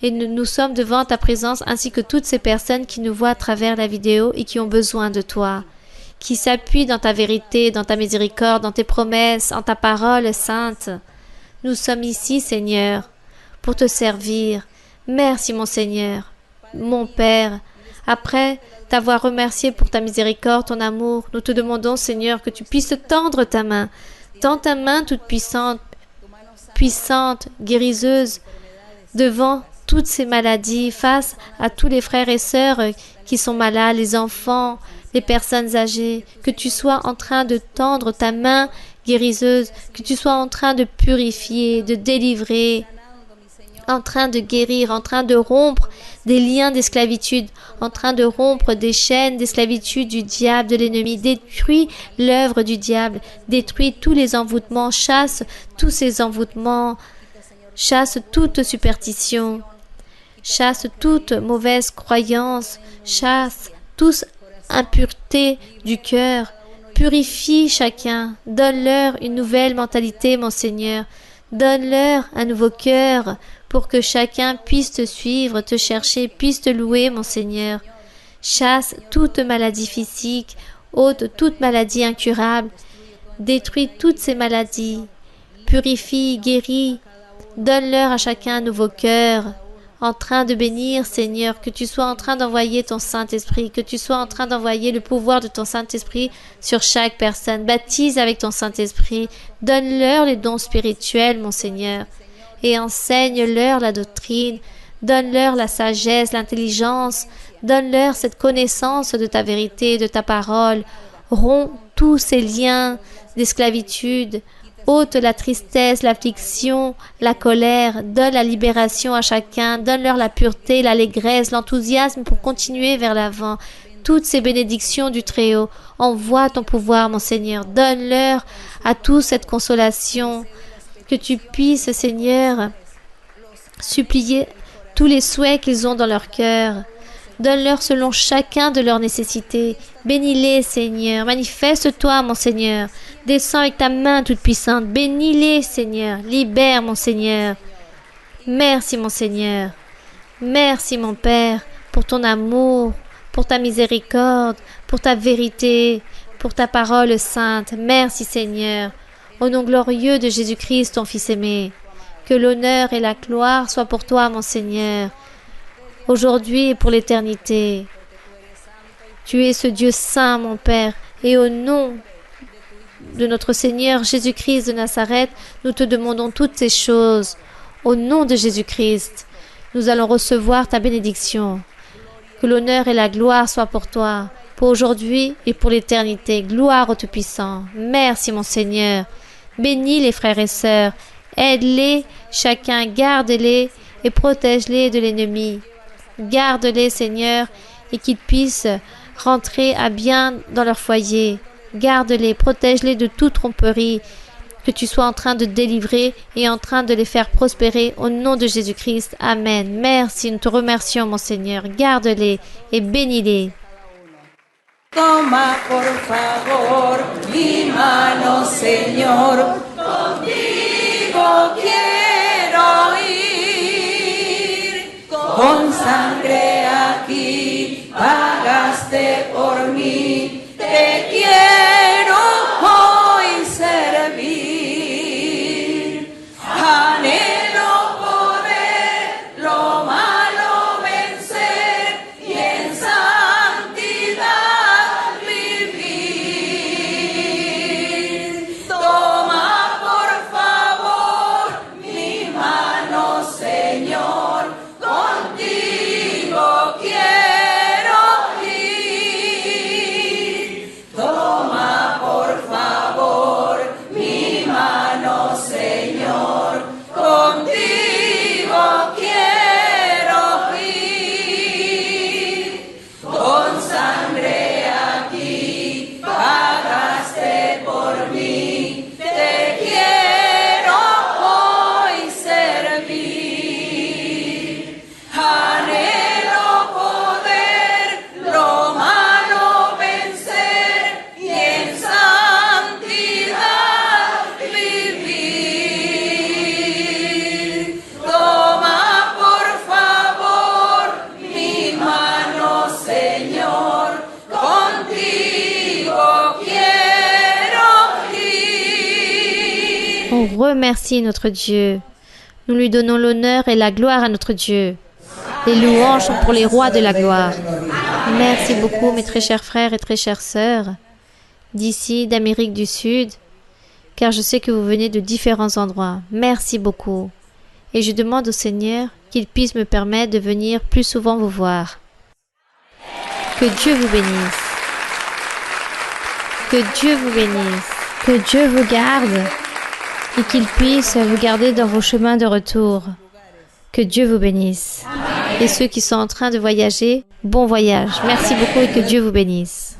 et nous sommes devant ta présence ainsi que toutes ces personnes qui nous voient à travers la vidéo et qui ont besoin de toi, qui s'appuient dans ta vérité, dans ta miséricorde, dans tes promesses, en ta parole sainte. Nous sommes ici, Seigneur, pour te servir. Merci, mon Seigneur, mon Père. Après t'avoir remercié pour ta miséricorde, ton amour, nous te demandons, Seigneur, que tu puisses tendre ta main. Tends ta main toute puissante, guériseuse, devant toutes ces maladies, face à tous les frères et sœurs qui sont malades, les enfants, les personnes âgées, que tu sois en train de tendre ta main guériseuse, que tu sois en train de purifier, de délivrer, en train de guérir, en train de rompre des liens d'esclavitude, en train de rompre des chaînes d'esclavitude du diable, de l'ennemi. Détruis l'œuvre du diable, détruis tous les envoûtements, chasse tous ces envoûtements, chasse toute superstition, chasse toute mauvaise croyance, chasse toute impureté du cœur. Purifie chacun, donne-leur une nouvelle mentalité, mon Seigneur. Donne-leur un nouveau cœur pour que chacun puisse te suivre, te chercher, puisse te louer, mon Seigneur. Chasse toute maladie physique, ôte toute maladie incurable, détruis toutes ces maladies, purifie, guéris, donne-leur à chacun un nouveau cœur, en train de bénir, Seigneur, que tu sois en train d'envoyer ton Saint-Esprit, que tu sois en train d'envoyer le pouvoir de ton Saint-Esprit sur chaque personne. Baptise avec ton Saint-Esprit, donne-leur les dons spirituels, mon Seigneur, et enseigne-leur la doctrine, donne-leur la sagesse, l'intelligence, donne-leur cette connaissance de ta vérité, de ta parole. Romps tous ces liens d'esclavitude, ôte la tristesse, l'affliction, la colère, donne la libération à chacun, donne-leur la pureté, l'allégresse, l'enthousiasme pour continuer vers l'avant. Toutes ces bénédictions du Très-Haut, envoie ton pouvoir, mon Seigneur, donne-leur à tous cette consolation, que tu puisses, Seigneur, supplier tous les souhaits qu'ils ont dans leur cœur. Donne-leur selon chacun de leurs nécessités. Bénis-les, Seigneur. Manifeste-toi, mon Seigneur. Descends avec ta main toute puissante. Bénis-les, Seigneur. Libère, mon Seigneur. Merci, mon Seigneur. Merci, mon Père, pour ton amour, pour ta miséricorde, pour ta vérité, pour ta parole sainte. Merci, Seigneur. Au nom glorieux de Jésus-Christ, ton Fils aimé. Que l'honneur et la gloire soient pour toi, mon Seigneur. aujourd'hui et pour l'éternité. Tu es ce Dieu saint, mon Père, et au nom de notre Seigneur Jésus-Christ de Nazareth, nous te demandons toutes ces choses. Au nom de Jésus-Christ, nous allons recevoir ta bénédiction. Que l'honneur et la gloire soient pour toi, pour aujourd'hui et pour l'éternité. Gloire au Tout-Puissant. Merci, mon Seigneur. Bénis les frères et sœurs. Aide-les, chacun, garde-les et protège-les de l'ennemi. Garde-les, Seigneur, et qu'ils puissent rentrer à bien dans leur foyer. Garde-les, protège-les de toute tromperie que tu sois en train de délivrer et en train de les faire prospérer au nom de Jésus-Christ. Amen. Merci, nous te remercions, mon Seigneur. Garde-les et bénis-les. Toma por favor mi mano, Señor, contigo quiero ir, con sangre aquí pagaste por mí, te quiero hoy servir, anhelo poder lo malo vencer y en santidad vivir. Toma por favor mi mano, Señor, contigo quiero ir. Toma por favor mi mano, Señor, contigo quiero ir. Con sangre aquí pagaste por mí, te quiero hoy servir. Anhelo poder lo malo vencer y en santidad vivir. Toma por favor mi mano, Señor, contigo quiero ir. On remercie notre Dieu. Nous lui donnons l'honneur et la gloire à notre Dieu. Les louanges sont pour les rois de la gloire. Merci beaucoup, mes très chers frères et très chères sœurs, d'ici, d'Amérique du Sud, car je sais que vous venez de différents endroits. Merci beaucoup. Et je demande au Seigneur qu'il puisse me permettre de venir plus souvent vous voir. Que Dieu vous bénisse. Que Dieu vous bénisse. Que Dieu vous garde et qu'il puisse vous garder dans vos chemins de retour. Que Dieu vous bénisse. Et ceux qui sont en train de voyager, bon voyage. Merci beaucoup et que Dieu vous bénisse.